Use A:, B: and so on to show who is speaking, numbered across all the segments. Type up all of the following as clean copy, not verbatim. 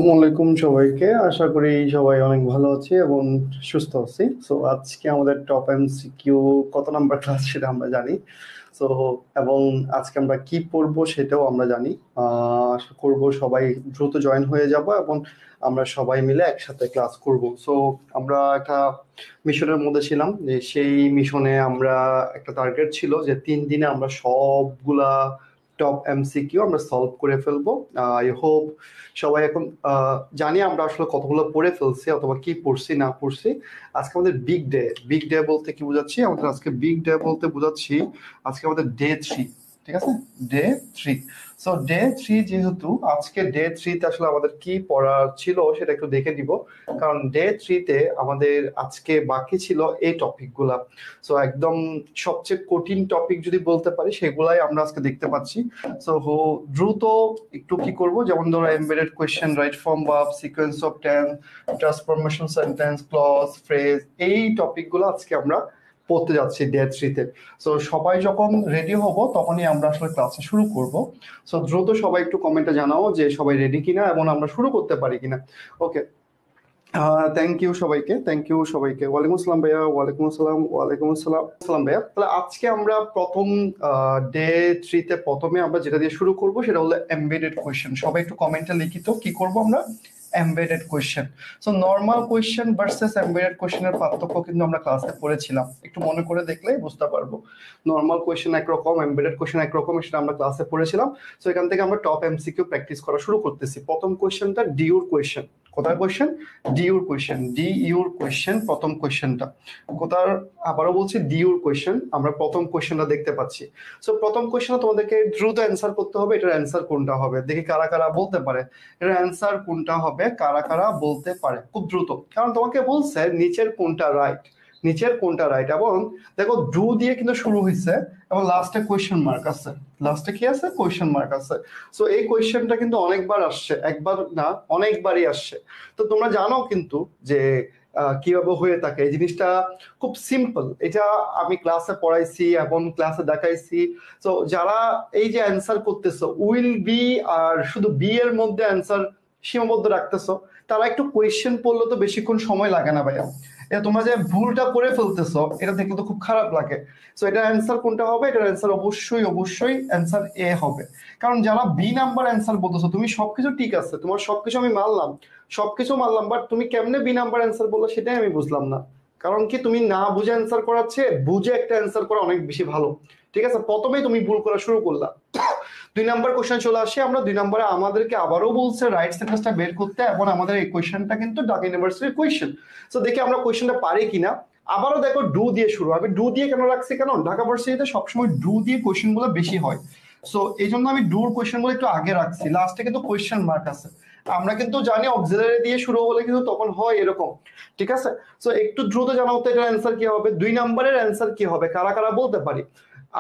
A: আসসালামাইকুম সবাইকে। আশা করি সবাই অনেক ভালো আছে এবং সুস্থ আছি। সো আজকে আমাদের টপ এমসিকিউ কত নাম্বার ক্লাস সেটা আমরা জানি। সো এবং আজকে আমরা কি পড়বো সেটাও আমরা জানি। আশা করব সবাই দ্রুত জয়েন হয়ে যাব এবং আমরা সবাই মিলে একসাথে ক্লাস করব। সো আমরা একটা মিশনের মধ্যে ছিলাম, যে সেই মিশনে আমরা একটা টার্গেট ছিল যে 3 দিনে আমরা সবগুলা টপ এমসিকিউ আমরা সলভ করে ফেলবো। আই হোপ সবাই এখন জানি আমরা আসলে কতগুলো পড়ে ফেলছি অথবা কি পড়ছি না পড়ছি। আজকে আমাদের বিগ ডে। বিগ ডে বলতে কি বোঝাচ্ছি? আমাদের আজকে বিগ ডে বলতে বোঝাচ্ছি আজকে আমাদের ডে 3। ঠিক আছে, ডে 3। সো ডে 3 যেহেতু আজকে ডে 3তে আসলে আমাদের কি পড়ার ছিল সেটা একটু দেখে দিব। কারণ ডে 3তে আমাদের আজকে বাকি ছিল এই টপিক গুলা। সো একদম সবচেয়ে কঠিন টপিক যদি বলতে পারি সেগুলাই আমরা আজকে দেখতে পাচ্ছি। সো দ্রুত একটু কি করব, যেমন ধরো embedded question, right form verb, sequence of tense, transformation sentence, clause, phrase, এই টপিকগুলো আজকে আমরা পড়তে যাচ্ছি ডে 3তে। সো সবাই যখন রেডি হব তখনই আমরা আসলে ক্লাসটা শুরু করব। সো দ্রুত সবাই একটু কমেন্টে জানাও যে সবাই রেডি কিনা এবং আমরা শুরু করতে পারি কিনা। ওকে, থ্যাংক ইউ সবাইকে, থ্যাংক ইউ সবাইকে। ওয়ালাইকুম আসসালাম ভাইয়া, ওয়ালাইকুম আসসালাম, ওয়ালাইকুম আসসালাম আসসালাম ভাইয়া। তাহলে আজকে আমরা প্রথম ডে 3তে প্রথমে আমরা যেটা দিয়ে শুরু করব সেটা হলো এমবেডেড কোয়েশ্চেন। সবাই একটু কমেন্টে লিখিত কি করব আমরা? Embedded question. So normal question versus embedded কোয়েশ্চেনের পার্থক্য কিন্তু আমরা ক্লাসে পড়েছিলাম, একটু মনে করে দেখলেই বুঝতে পারবো। নর্মাল কোয়েশ্চেন একরকম, এমবেডেড কোয়েশ্চেন একরকম, সেটা আমরা ক্লাসে পড়েছিলাম। সো এখান থেকে আমরা টপ এমসিকিউ প্র্যাকটিস করা শুরু করতেছি। প্রথম কোয়েশ্চেনটা ডিউর কোয়েশ্চেন। কোথায় কোয়েশ্চেন? ডিউর কোয়েশ্চেন, ডিইউর কোয়েশ্চেন প্রথম কোয়েশ্চেনটা। কোথার? আবারও বলছি, ডিউর কোয়েশ্চেন। আমরা প্রথম কোয়েশ্চেনটা দেখতে পাচ্ছি। সো প্রথম কোয়েশ্চেন তোমাদেরকে দ্রুত অ্যান্সার করতে হবে। এটার অ্যান্সার কোনটা হবে দেখি কারা কারা বলতে পারে। এটার অ্যান্সার কোনটা হবে কারা কারা বলতে পারে খুব দ্রুত, কারণ তোমাকে বলছে নিচের কোনটা রাইট, নিচের কোনটা রাইট। এবং দেখো ডু দিয়ে কিন্তু শুরু হয়েছে এবং লাস্টে কোয়েশ্চেন মার্ক আছে। লাস্টে কি আছে? কোয়েশ্চেন মার্ক আছে। সো এই কোয়েশ্চেনটা কিন্তু অনেকবার আসছে, একবার না অনেকবারই আসছে। তো তোমরা জানো কিন্তু যে কিভাবে হয়ে থাকে এই জিনিসটা। খুব সিম্পল, এটা আমি ক্লাসে পড়াইছি এবং ক্লাসে দেখাইছি। তো যারা এই যে অ্যান্সার করতেছো উইল বি আর শুধু বি এর মধ্যে অ্যান্সার সীমাবদ্ধ রাখতেছো, তারা একটু কোয়েশ্চেন পড়লে তো বেশিক্ষণ সময় লাগে না ভাইয়া। এটা তোমরা যে ভুলটা করে ফেলতেছো এটা দেখলে তো খুব খারাপ লাগে। সো এটার অ্যান্সার কোনটা হবে? এটার অ্যান্সার অবশ্যই অবশ্যই অ্যান্সার এ হবে। কারণ যারা বি নাম্বার অ্যান্সার বলতেছো, তুমি সবকিছু ঠিক আছে, তোমার সবকিছু আমি মানলাম, সবকিছু মানলাম, বাট তুমি কেমনে বি নাম্বার অ্যান্সার বললো সেটাই আমি বুঝলাম না। কারণ কি, তুমি না বুঝে অ্যান্সার করাচ্ছে বুঝে একটা অ্যান্সার করা অনেক বেশি ভালো। ঠিক আছে, প্রথমেই তুমি ভুল করা শুরু করলা। 2 নাম্বার কোশ্চেন চলে আসি আমরা। 2 নাম্বারে আমাদেরকে আবারও বলছে রাইট সেন্টেন্সটা বের করতে, এবং আমাদের এই কোয়েশ্চেনটা কিন্তু ঢাকা ইউনিভার্সিটির কোয়েশ্চেন। সো দেখি আমরা কোয়েশ্চেনটা পারি কিনা। আবারও দেখো ডু দিয়ে শুরু হবে। ডু দিয়ে কেন রাখছি? কেন ঢাকা ভার্সিটিতে সবসময় ডু দিয়ে কোয়েশ্চেন গুলো বেশি হয়। সো এই জন্য আমি ডুর কোয়েশ্চেন গুলো একটু আগে রাখছি, লাস্টে কিন্তু কোয়েশ্চেন মার্ক আছে। আমরা কিন্তু জানি অক্সিলারি দিয়ে শুরু হলে কিন্তু তখন হয় এরকম। ঠিক আছে, সো একটু দ্রুত জানাও তো এটার অ্যান্সার কি হবে, 2 নাম্বারের অ্যান্সার কি হবে, কারা কারা বলতে পারি।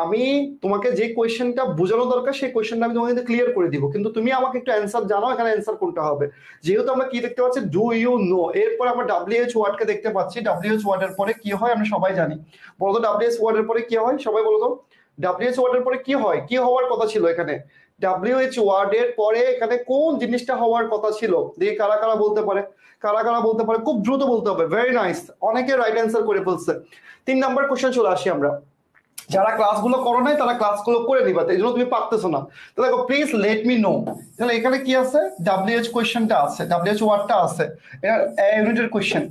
A: আমি তোমাকে যে কোয়েশ্চেনটা বোঝানো দরকার সেই কোয়েশ্চেনটা আমি তোমাকে ক্লিয়ার করে দিব, কিন্তু তুমি আমাকে একটু অ্যান্সার জানাও এখানে অ্যান্সার কোনটা হবে। যেহেতু আমরা কি দেখতে পাচ্ছি, ডু ইউ নো, এরপর আমরা ডাব্লিউএইচ ওয়ার্ডকে দেখতে পাচ্ছি। ডাব্লিউএইচ ওয়ার্ডের পরে কি হয় আমরা সবাই জানি। বলতো ডাব্লিউএইচ ওয়ার্ডের পরে কি হয়, সবাই বলতো। ডাব্লিউএইচ ওয়ার্ডের পরে কি হয়, কি হওয়ার কথা ছিল এখানে? ডাব্লিউএইচ ওয়ার্ডের পরে এখানে কোন জিনিসটা হওয়ার কথা ছিল দেখি কারা কারা বলতে পারে। কারা কারা বলতে পারে খুব দ্রুত বলতে হবে। ভেরি নাইস, অনেকে রাইট অ্যান্সার করে ফেলছে। 3 নাম্বার কোশ্চেন চলে আসি আমরা। যারা ক্লাসগুলো করো নাই তারা ক্লাসগুলো করে নিবা, এই জন্য তুমি পারতেছো না। তাহলে দেখো প্লিজ লেট মি নো। তাহলে এখানে কি আছে? ডাব্লিউএইচ কোয়েশ্চেনটা আছে, ডাব্লিউএইচ ওয়ার্ডটা আছে, এটা এ ইউনিটের কোয়েশ্চেন।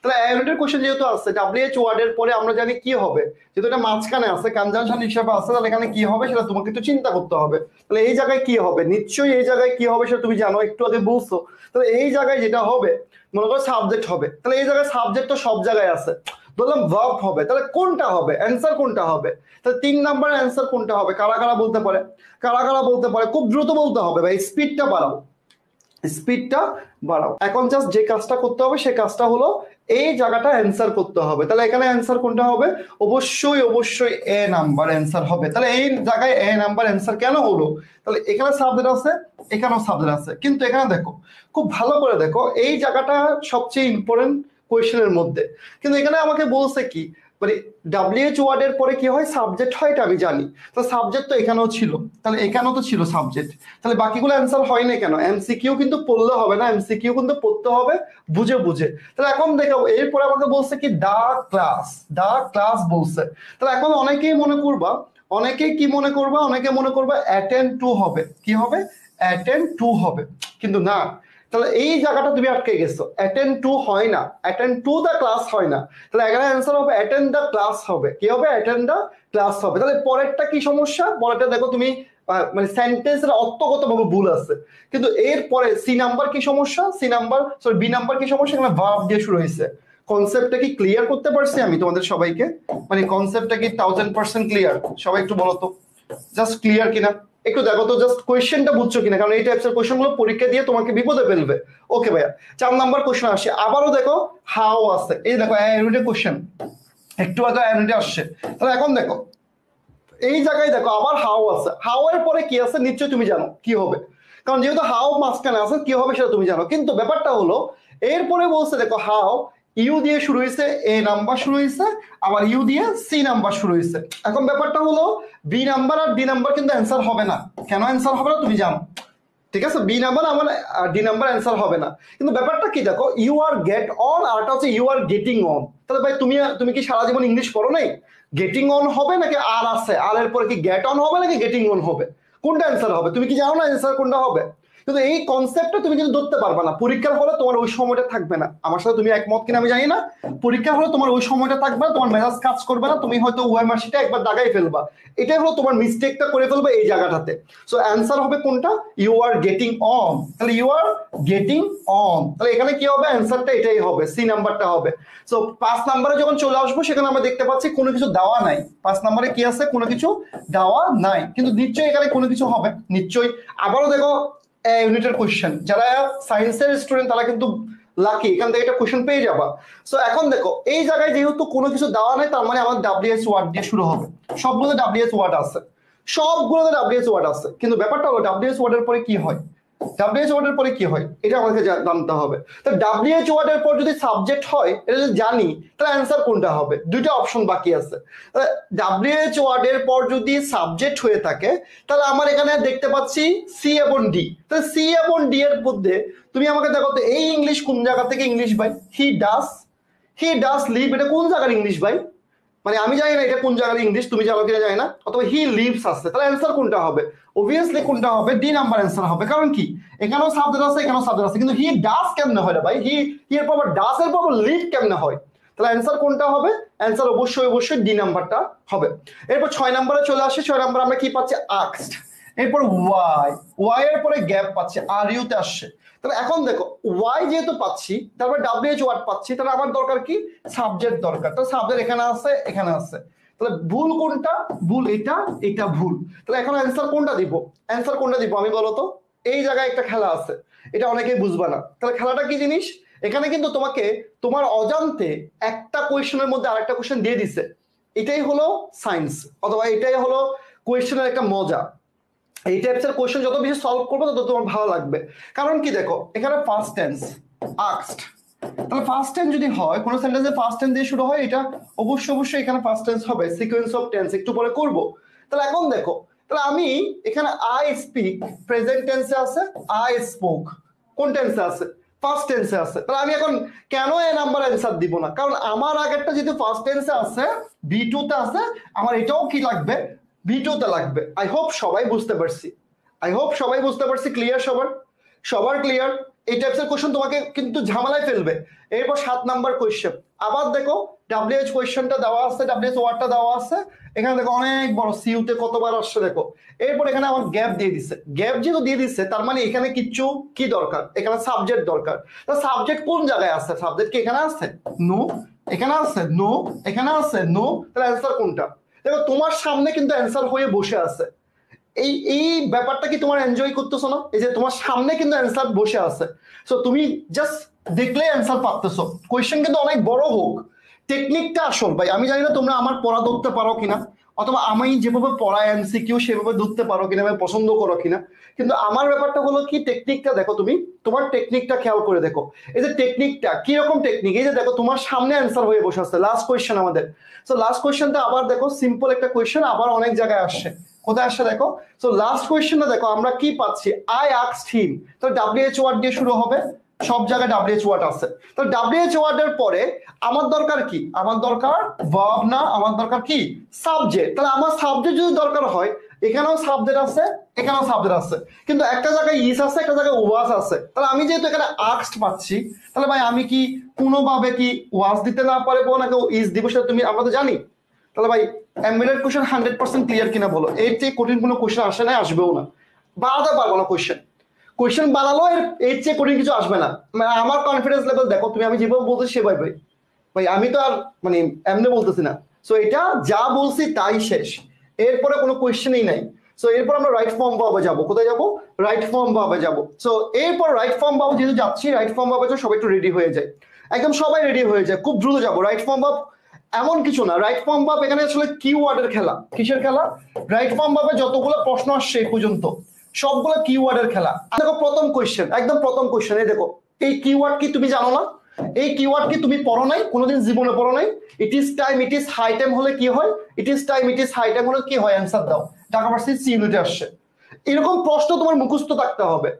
A: তাহলে এ ইউনিটের কোয়েশ্চেন যেহেতু আছে, ডাব্লিউএইচ ওয়ার্ডের পরে আমরা জানি কি হবে, যেহেতু এটা মাঝখানে আছে কনজাংশন হিসেবে আছে, তাহলে এখানে কি হবে সেটা তোমাকে একটু চিন্তা করতে হবে। তাহলে এই জায়গায় কি হবে, নিশ্চয়ই এই জায়গায় কি হবে সেটা তুমি জানো, একটু আগে বলছো। তাহলে এই জায়গায় যেটা হবে, মনে করো সাবজেক্ট হবে। তাহলে এই জায়গায় সাবজেক্ট তো সব জায়গায় আছে, বললাম ভার্ব হবে। তাহলে কোনটা হবে অ্যান্সার, কোনটা হবে? তাহলে 3 নাম্বার অ্যান্সার কোনটা হবে কারা কারা বলতে পারে? কারা কারা বলতে পারে খুব দ্রুত বলতে হবে ভাই, স্পিডটা বাড়াও, স্পিডটা বাড়াও। এখন জাস্ট যে কাজটা করতে হবে সেই কাজটা হলো এই জায়গাটা অ্যান্সার করতে হবে। তাহলে এখানে অ্যান্সার কোনটা হবে? অবশ্যই অবশ্যই এ নাম্বার অ্যান্সার হবে। তাহলে এই জায়গায় এ নাম্বার অ্যান্সার কেন হলো? তাহলে এখানে সাবজেক্ট আছে, এখানেও সাবজেক্ট আছে, কিন্তু এখানে দেখো, খুব ভালো করে দেখো, এই জায়গাটা সবচেয়ে ইম্পর্টেন্ট কোয়েশ্চেনের মধ্যে। কিন্তু এখানে আমাকে বলছে কি, মানে ডাব্লিউএইচ ওয়ার্ডের পরে কি হয়, সাবজেক্ট হয়, এটা আমি জানি। তো সাবজেক্ট তো এখানেও ছিল, তাহলে এখানেও তো ছিল সাবজেক্ট, তাহলে বাকিগুলো অ্যান্সার হয় না কেন? এমসিকিউ কিন্তু পড়লে হবে না, এমসিকিউ কিন্তু পড়তে হবে বুঝে বুঝে। তাহলে এখন দেখো এরপরে আমাকে বলছে কি দা ক্লাস, দা ক্লাস বলছে। তাহলে এখন অনেকেই মনে করবা, অনেকে কি মনে করবা, অনেকে মনে করবা অ্যাটেন্ড টু হবে, কি হবে, অ্যাটেন্ড টু হবে, কিন্তু না। তাহলে এই জায়গাটা তুমি আটকে গেছো, অ্যাটেন্ড টু হয় না, অ্যাটেন্ড টু দ্য ক্লাস হয় না। তাহলে এখানে অ্যান্সার হবে অ্যাটেন্ড দ্য ক্লাস হবে, কি হবে, অ্যাটেন্ড দ্য ক্লাস হবে। তাহলে পরেরটা কি সমস্যা, পরেরটা দেখো তুমি মানে সেন্টেন্সের অর্থগত ভাবে ভুল আছে, কিন্তু এর পরে সি নাম্বার কি সমস্যা, C number sorry B number কি সমস্যা, এখানে ভার্ব দিয়ে শুরু হয়েছে। কনসেপ্টটা কি ক্লিয়ার করতে পারছি আমি তোমাদের সবাইকে, মানে কনসেপ্টটা কি 1000% ক্লিয়ার? সবাই একটু বলো তো জাস্ট ক্লিয়ার কিনা, একটু দেখো তো জাস্ট কোয়েশ্চেনটা বুঝছো কিনা, কারণ এই টাইপসের কোয়েশ্চেন গুলো পরীক্ষা দিয়ে তোমাকে বিপদে ফেলবে। ওকে ভাইয়া, 4 নাম্বার কোয়েশ্চেন আসে, আবারও দেখো হাউ আছে, এই দেখো অ্যানুইটি কোয়েশ্চেন, একটু আগে অ্যানুইটি আসছে। তাহলে এখন দেখো এই জায়গায় দেখো আবার হাউ আছে, হাউ এর পরে কি আছে নিশ্চয়ই তুমি জানো কি হবে, কারণ যেহেতু হাউ মাঝখানে আছে কি হবে সেটা তুমি জানো। কিন্তু ব্যাপারটা হলো এরপরে বলছে দেখো হাউ ইউ দিয়ে শুরু হয়েছে, এ নাম্বার শুরু হয়েছে, আবার ইউ দিয়ে সি নাম্বার শুরু হয়েছে। এখন ব্যাপারটা হলো বি নাম্বার আর ডি নাম্বার কিন্তু অ্যান্সার হবে না, কেন অ্যান্সার হবে না তুমি জানো, ঠিক আছে? বি নাম্বার আমার ডি নাম্বার অ্যান্সার হবে না, কিন্তু ব্যাপারটা কি দেখো ইউ আর গেট অন আরটা হচ্ছে ইউ আর গেটিং অন। তাহলে ভাই তুমি তুমি কি সারা জীবন ইংলিশ পড়ো নাই? গেটিং অন হবে নাকি আর আছে, আর এর পরে কি গেট অন হবে নাকি গেটিং অন হবে, কোনটা অ্যান্সার হবে? তুমি কি জানো না অ্যান্সার কোনটা হবে? কিন্তু এই কনসেপ্টটা তুমি কিন্তু ধরতে পারবে না, পরীক্ষার হলে তোমার ওই সময়টা থাকবে না। আমার সাথে তুমি একমত কিনা আমি জানি না, পরীক্ষা হলে তোমার ওই সময়টা থাকবে না, তোমার মেজাজ কাজ করবে না, তুমি হয়তো ওএমআর শিটে একবার দাগাই ফেলবা, এটাই হলো তোমার মিস্টেকটা করে ফেলবে এই জায়গাটাতে। সো অ্যান্সার হবে কোনটা, ইউ আর গেটিং অন। তাহলে ইউ আর গেটিং অন, তাহলে এখানে কি হবে, অ্যান্সারটা এটাই হবে, সি নাম্বারটা হবে। সো 5 নাম্বারে যখন চলে আসবো সেখানে আমরা দেখতে পাচ্ছি কোনো কিছু দেওয়া নাই, 5 নাম্বারে কি আছে, কোনো কিছু দেওয়া নাই, কিন্তু নিশ্চয়ই এখানে কোনো কিছু হবে নিশ্চয়ই। আবারও দেখো ইউনিটের কোশ্চেন, যারা সায়েন্সের স্টুডেন্ট তারা কিন্তু লাকি, এখান থেকে একটা কোশ্চেন পেয়ে যাবা। সো এখন দেখো এই জায়গায় যেহেতু কোনো কিছু দেওয়া নাই, তার মানে আমার ডাব্লিউএস ওয়ার্ড দিয়ে শুরু হবে, সবগুলো ডাব্লিউএস ওয়ার্ড আছে, সবগুলোতে ডাব্লিউএস ওয়ার্ড আছে, কিন্তু ব্যাপারটা হলো ডাব্লিউএস ওয়ার্ডের পরে কি হয়, ডাব্লিউএইচ ওয়ার্ডের পরে কি হয় এটা আমাকে জানতে হবে। তো ডাব্লিউএইচ ওয়ার্ডের পর যদি সাবজেক্ট হয় এটা যদি জানি, তাহলে অ্যান্সার কোনটা হবে, দুইটা অপশন বাকি আছে। ডাব্লিউএইচ ওয়ার্ডের পর যদি সাবজেক্ট হয়ে থাকে তাহলে আমার এখানে দেখতে পাচ্ছি সি এবং ডি, তাহলে সি এবং ডি এর মধ্যে তুমি আমাকে দেখো তো এই ইংলিশ কোন জায়গা থেকে ইংলিশ ভাই, হি ডাস লিভ, এটা কোন জায়গার ইংলিশ ভাই? মানে আমি জানি না এটা কোন জায়গার ইংলিশ, তুমি জানো কিনা জানি না, অথবা হি লিভস আছে, তাহলে অ্যান্সার কোনটা হবে? অবভিয়াসলি কোনটা হবে, ডি নাম্বার অ্যান্সার হবে। কারণ কি এখানেও সাবজেক্ট আছে এখানেও সাবজেক্ট আছে, কিন্তু হি ডাস কেমনে হয় রে ভাই, হি এর পর ডাস এর পর লিভ কেমনে হয়? তাহলে অ্যান্সার কোনটা হবে? অ্যান্সার অবশ্যই অবশ্যই ডি নাম্বারটা হবে। এরপর 6 নাম্বারে চলে আসে, 6 নাম্বার আমরা কি পাচ্ছি, আক্সড, এরপর ওয়াই এর পরে গ্যাপ পাচ্ছি, আর ইউতে আসছে। তাহলে এখন দেখো ওয়াই যেহেতু পাচ্ছি, তারপর ডাব্লিউএইচ ওয়ার্ড পাচ্ছি, তাহলে আমার দরকার কি, সাবজেক্ট দরকার। তো সাবজেক্ট এখানে আছে এখানে আছে, তাহলে ভুল কোনটা, ভুল এটা, এটা ভুল। তাহলে এখন অ্যান্সার কোনটা দিব, অ্যান্সার কোনটা দিব আমি বলো তো? এই জায়গায় একটা খেলা আছে, এটা অনেকেই বুঝবা না। তাহলে খেলাটা কি জিনিস, এখানে কিন্তু তোমাকে তোমার অজান্তে একটা কোয়েশ্চেনের মধ্যে আরেকটা কোয়েশ্চেন দিয়ে দিছে, এটাই হলো সায়েন্স, অথবা এটাই হলো কোয়েশ্চেনের একটা মজা। এই টাইপসের কোশ্চেন যত বেশি সলভ করবো তত তোমার ভালো লাগবে। কারণ কি দেখো এখানে ফার্স্ট টেন্স আস্কড, তাহলে ফার্স্ট টেন্স যদি হয় কোনো সেন্টেন্সে ফার্স্ট টেন্স দিয়ে শুরু হয়, এটা অবশ্যই অবশ্যই এখানে ফার্স্ট টেন্স হবে, সিকোয়েন্স অফ টেন্স একটু পরে করব। তাহলে এখন দেখো, তাহলে আমি এখানে আই স্পিক প্রেজেন্ট টেন্সে আছে, আই স্পোক কোন টেন্সে আছে, ফার্স্ট টেন্সে আছে। তাহলে আমি এখন কেন এ নাম্বার অ্যান্সার দিব না, কারণ আমার আগেরটা যেহেতু ফার্স্ট টেন্সে আছে, বি টু তে আছে, আমার এটাও কি লাগবে, ভিডিওতে লাগবে। আই হোপ সবাই বুঝতে পারছি, আই হোপ সবাই বুঝতে পারছি, ক্লিয়ার সবার, সবার ক্লিয়ার। এই টাইপসের কোশ্চেন তোমাকে কিন্তু ঝামেলায় ফেলবে। এরপর 7 নাম্বার কোয়েশ্চেন, আবার দেখো ডাব্লিউএইচ কোয়েশ্চেনটা দেওয়া আছে, ডাব্লিউএইচ ওয়ার্ডটা দেওয়া আছে, এখানে দেখো অনেক বড় সিউতে কতবার আসছে দেখো। এরপর এখানে আমার গ্যাপ দিয়ে দিচ্ছে, গ্যাপ যেহেতু দিয়ে দিচ্ছে তার মানে এখানে কিচ্ছু কি দরকার, এখানে সাবজেক্ট দরকার। তা সাবজেক্ট কোন জায়গায় আছে, সাবজেক্ট কি এখানে আছে, নো, এখানে আছে নো, এখানে আছে নো, তাহলে অ্যান্সার কোনটা? দেখো তোমার সামনে কিন্তু অ্যান্সার হয়ে বসে আছে, এই এই ব্যাপারটা কি তোমার এনজয় করতেছো না? এই যে তোমার সামনে কিন্তু অ্যান্সার বসে আছে, সো তুমি জাস্ট দেখলে অ্যান্সার পাচ্তেছো। কোয়েশ্চেন কিন্তু অনেক বড় হোক, টেকনিকটা আসল ভাই। আমি জানি না তোমরা আমার পড়া ধরতে পারো কিনা, অথবা আমি যেভাবে পড়াই এমসিকিউ সেভাবে ধরতে পারো কিনা, আমি পছন্দ করো কিনা। কিন্তু আমার ব্যাপারটা হলো কি, টেকনিকটা দেখো, তুমি তোমার টেকনিকটা খেয়াল করে দেখো। এই যে টেকনিকটা কিরকম টেকনিক, এই যে দেখো তোমার সামনে অ্যান্সার হয়ে বসে আছে, লাস্ট কোয়েশ্চেন আমাদের। তো লাস্ট কোয়েশ্চেনটা আবার দেখো, সিম্পল একটা কোয়েশ্চেন আবার অনেক জায়গায় আসছে। কোথায় আসছে দেখো, তো লাস্ট কোয়েশ্চেনটা দেখো আমরা কি পাচ্ছি, আই আস্কড হিম। তো ডাব্লিউএইচ ওয়ার্ড দিয়ে শুরু হবে, সব জায়গায় ডাব্লিউএইচ ওয়ার্ড আছে। তো ডাব্লিউএইচ ওয়ার্ডের পরে আমার দরকার কি, আমার দরকার ভার্ব না, আমার দরকার কি সাবজেক্ট। তাহলে আমার সাবজেক্ট যদি দরকার হয়, এখানেও সাবজেক্ট আছে, এখানেও সাবজেক্ট আছে, কিন্তু একটা জায়গায় ইস আছে, একটা জায়গায় ওয়াজ আছে। তাহলে আমি যেহেতু এখানে আস্কড পাচ্ছি, তাহলে ভাই আমি কি কোনোভাবে কি ওয়াজ দিতে না পারবো নাকি ইস দিব, সেটা তুমি আমরা তো জানি। তাহলে ভাই এমবেডেড কোশ্চেন 100% ক্লিয়ার কিনা বলো, এর চেয়ে কঠিন কোনো কোশ্চেন আসে না, আসবেও না, বাড়াতে পারবো না কোশ্চেন। কোয়েশ্চেন বানালো এর চেয়ে কঠিন কিছু আসবে না। মানে আমার কনফিডেন্স লেভেল দেখো তুমি, আমি যেভাবে বলতেছি সেভাবে ভাই, ভাই আমি তো আর মানে এমনি বলতেছি না। সো এটা যা বলছি তাই শেষ, এরপরে কোনো কোয়েশ্চেনই নাই। সো এরপর আমরা রাইট ফর্ম ভাবে যাবো, কোথায় যাবো, রাইট ফর্ম ভাবে যাবো। সো এরপর রাইট ফর্ম ভাবে যেহেতু যাচ্ছি, রাইট ফর্ম ভাবে সবাই একটু রেডি হয়ে যায়, একদম সবাই রেডি হয়ে যায়, খুব দ্রুত যাবো রাইট ফর্ম ভাব। এমন কিছু না, রাইট ফর্ম ভাব এখানে আসলে কিওয়ার্ডের খেলা। কিসের খেলা, রাইট ফর্ম ভাবে যতগুলো প্রশ্ন আসছে এই পর্যন্ত সবগুলো কিওয়ার্ডের খেলা। দেখো প্রথম কোয়েশ্চেন, একদম প্রথম কোয়েশ্চেন, এই দেখো এই কিওয়ার্ড কি তুমি জানো না, এই কিওয়ার্ড কি তুমি পড়ো নাই, কোনোদিন জীবনে পড়ো নাই। It is time, it is high time হলে কি হয়, it is time, it is high time হলে কি হয়, অ্যান্সার দাও। ঢাকা ভার্সিটি সি ইউনিটে আসছে, এরকম প্রশ্ন তোমার মুখস্থ থাকতে হবে।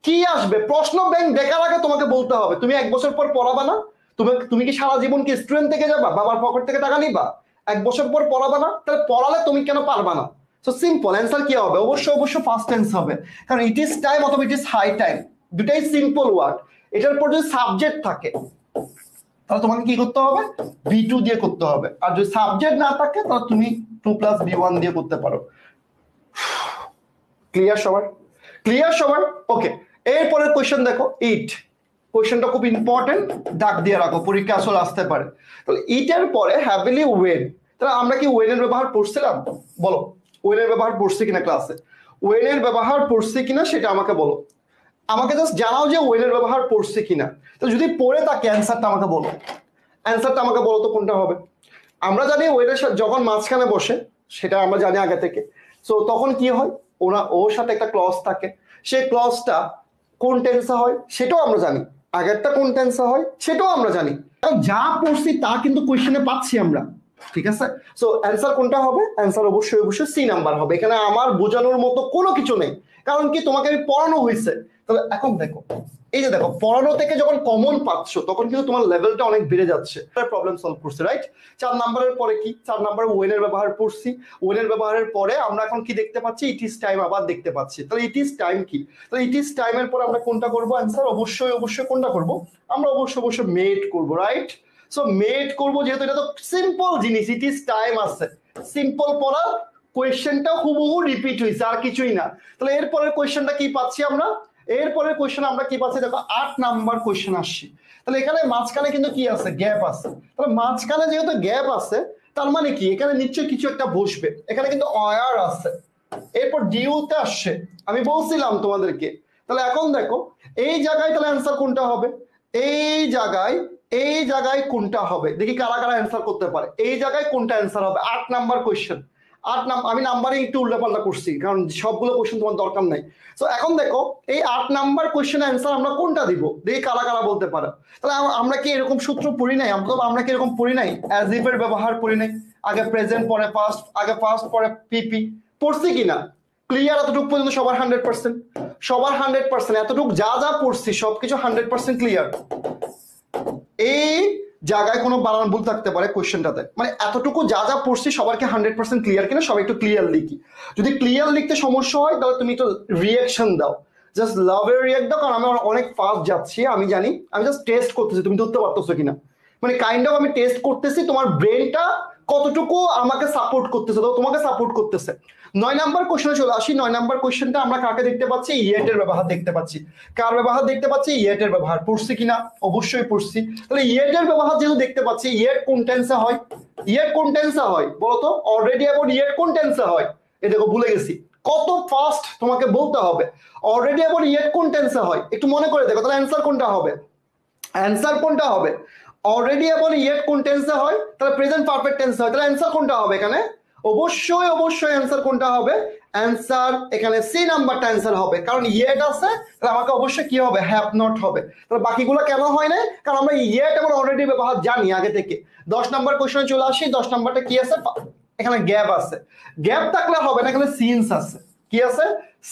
A: কি আসবে প্রশ্ন, ব্যাংক দেখার আগে তোমাকে বলতে হবে। তুমি 1 বছর পর পড়াবা না, তুমি কি সারা জীবন কি স্টুডেন্ট থেকে যাবা, বাবার পকেট থেকে টাকা নিবা? 1 বছর পর পড়াবা না, তাহলে পড়ালে তুমি কেন পারবা না? সো সিম্পল অ্যান্সার কি হবে, অবশ্যই অবশ্যই ফার্স্ট টেন্স হবে, কারণ ইট ইজ টাইম অথবা ইট ইজ হাই টাইম, দুটাই সিম্পল ওয়ার্ড। এটার পর যদি সাবজেক্ট থাকে তাহলে তোমাকে কি করতে হবে, B2 দিয়ে করতে হবে। আর যদি সাবজেক্ট না থাকে তাহলে তুমি 2+B1 দিয়ে করতে পারো। ক্লিয়ার সবার, ক্লিয়ার সবার, ওকে। এরপরের কোয়েশ্চেন দেখো, ইট। কোয়েশ্চেনটা খুব ইম্পর্টেন্ট, ডাক দিয়ে রাখো, পরীক্ষা আসলে আসতে পারে। তাহলে ইটের পরে হ্যাভিলি ওয়েন, তাহলে আমরা কি ওয়েনের ব্যবহার পড়ছিলাম, বলো ওয়েনের ব্যবহার পড়ছি কিনা ক্লাসে, ওয়েনের ব্যবহার পড়ছি কিনা সেটা আমাকে বলো, আমাকে জাস্ট জানাও যে ওয়েনের ব্যবহার পড়ছি কিনা। তো যদি পড়ে থাকে অ্যান্সারটা আমাকে বলো, অ্যান্সারটা আমাকে বলো তো কোনটা হবে। আমরা জানি ওয়েনের সাথে যখন মাঝখানে বসে, সেটা আমরা জানি আগে থেকে। সো তখন কি হয়, ওর সাথে একটা ক্লজ থাকে, সেই ক্লজটা কোন টেন্সে হয় সেটাও আমরা জানি, আগেরটা কোন টেন্সে হয় সেটাও আমরা জানি। যা পড়ছি তা কিন্তু কোয়েশ্চেনে পাচ্ছি আমরা, ঠিক আছে। সো অ্যান্সার কোনটা হবে, অ্যান্সার অবশ্যই অবশ্যই সি নাম্বার হবে। এখানে আমার বোঝানোর মতো কোনো কিছু নেই, কারণ কি তোমাকে আমি পড়ানো হয়েছে। তবে এখন দেখো, এই যে দেখো পড়ানো থেকে যখন কমন পাচ্ছ তখন কিন্তু তোমার লেভেলটা অনেক বেড়ে যাচ্ছে, প্রবলেম সলভ করছে, রাইট। 4 নাম্বারের পরে কি, 4 নাম্বারে ওয়েনের ব্যবহার পড়ছি, ওয়েনের ব্যবহারের পরে আমরা এখন কি দেখতে পাচ্ছি, ইট ইজ টাইম আবার দেখতে পাচ্ছি। তাহলে ইট ইজ টাইম কি, তাহলে ইট ইজ টাইমের পরে আমরা কোনটা করবো, অ্যান্সার অবশ্যই অবশ্যই কোনটা করবো, আমরা অবশ্যই অবশ্যই মেড করবো, রাইট। সো মেড করবো যেহেতু এটা তো সিম্পল জিনিস, ইট ইজ টাইম আছে, সিম্পল পড়া, কোয়েশ্চেনটা হুবহু রিপিট হয়েছে আর কিছুই না। তাহলে এরপরের কোয়েশ্চেনটা কি পাচ্ছি আমরা, এরপরের কোয়েশ্চেন আমরা কি পাচ্ছি দেখো, 8 নাম্বার কোয়েশ্চেন আসছি। তাহলে এখানে মাঝখানে কিন্তু কি আছে, গ্যাপ আছে। তাহলে মাঝখানে যেহেতু গ্যাপ আছে, তার মানে কি এখানে নিশ্চয়ই কিছু একটা বসবে, এখানে কিন্তু অয়ার আছে, এরপর ডিউতে আসছে, আমি বলছিলাম তোমাদেরকে। তাহলে এখন দেখো এই জায়গায় তাহলে অ্যান্সার কোনটা হবে, এই জায়গায়, এই জায়গায় কোনটা হবে, দেখি কারা কারা অ্যান্সার করতে পারে, এই জায়গায় কোনটা অ্যান্সার হবে। 8 নাম্বার কোয়েশ্চেন, আমি নাম্বারিং একটু উল্টাপাল্টা করছি কারণ সবগুলো কোয়েশ্চেন তোমার দরকার নাই। তো এখন দেখো এই 8 নাম্বার কোয়েশ্চেন অ্যান্সার আমরা কোনটা দিব, দেখি কারা কারা বলতে পারে। তাহলে আমরা কি এরকম সূত্র পড়ি নাই, আমরা কি এরকম পড়ি নাই, অ্যাজ ইফ এর ব্যবহার পড়ি নাই, আগে প্রেজেন্ট পরে পাস্ট, আগে পাস্ট পরে পিপি, পড়ছি কিনা ক্লিয়ার, এতটুকু পর্যন্ত সবার 100%, সবার 100%, এতটুকু যা যা পড়ছি সবকিছু 100% ক্লিয়ার। এই জায়গায় কোনো বানান ভুল থাকতে পারে কোয়েশ্চেনটাতে, মানে এতটুকু যা যা পড়ছি সবার কি 100% ক্লিয়ার কিনা, সবাই একটু ক্লিয়ার লিখি। যদি ক্লিয়ার লিখতে সমস্যা হয় তাহলে তুমি একটু রিয়াকশন দাও, জাস্ট লাভের রিয়াক্ট দাও, কারণ আমি অনেক ফাস্ট যাচ্ছি আমি জানি, আমি জাস্ট টেস্ট করতেছি তুমি ধরতে পারতেছো কিনা, মানে কাইন্ড অফ আমি টেস্ট করতেছি তোমার ব্রেনটা কতটুকু আমাকে সাপোর্ট করতেছে, তো তোমাকে সাপোর্ট করতেছে। 9 নাম্বার কোয়েশ্চেনে চলে আসি। 9 নাম্বার কোয়েশ্চেনটা আমরা কাকে দেখতে পাচ্ছি, ইয়েটের ব্যবহার দেখতে পাচ্ছি। কার ব্যবহার দেখতে পাচ্ছি, ইয়েটের ব্যবহার। পড়ছি কিনা, অবশ্যই পড়ছি। তাহলে ইয়েটের ব্যবহার যেহেতু দেখতে পাচ্ছি, ইয়েট কোন টেন্সে হয়, ইয়েট কোন টেন্সে হয় বলতো, অলরেডি এবং ইয়েট কোন টেন্সে হয়, এ দেখো ভুলে গেছি, কত ফাস্ট তোমাকে বলতে হবে, অলরেডি এবং ইয়েট কোন টেন্সে হয় একটু মনে করে দেখো, তাহলে অ্যান্সার কোনটা হবে, অ্যান্সার কোনটা হবে, অলরেডি এবং ইয়েট কোন টেন্সে হয়, তাহলে প্রেজেন্ট পারফেক্ট টেন্সে হয়, তাহলে অ্যান্সার কোনটা হবে এখানে, অবশ্যই অবশ্যই অ্যান্সার কোনটা হবে? অ্যান্সার এখানে সি নাম্বারটা অ্যান্সার হবে, কারণ ইয়েট আছে, তাহলে আমাকে অবশ্যই কি হবে? হ্যাভ নট হবে। তাহলে বাকিগুলো কেন হয় না? কারণ আমরা ইয়েট আমরা অলরেডি ব্যবহার জানি আগে থেকে। 10 নাম্বার কোশ্চেনে চলে আসি। 10 নাম্বারটা কি আছে? এখানে গ্যাপ আছে। গ্যাপ থাকলে হবে না, এখানে সিন্স আছে। কি আছে?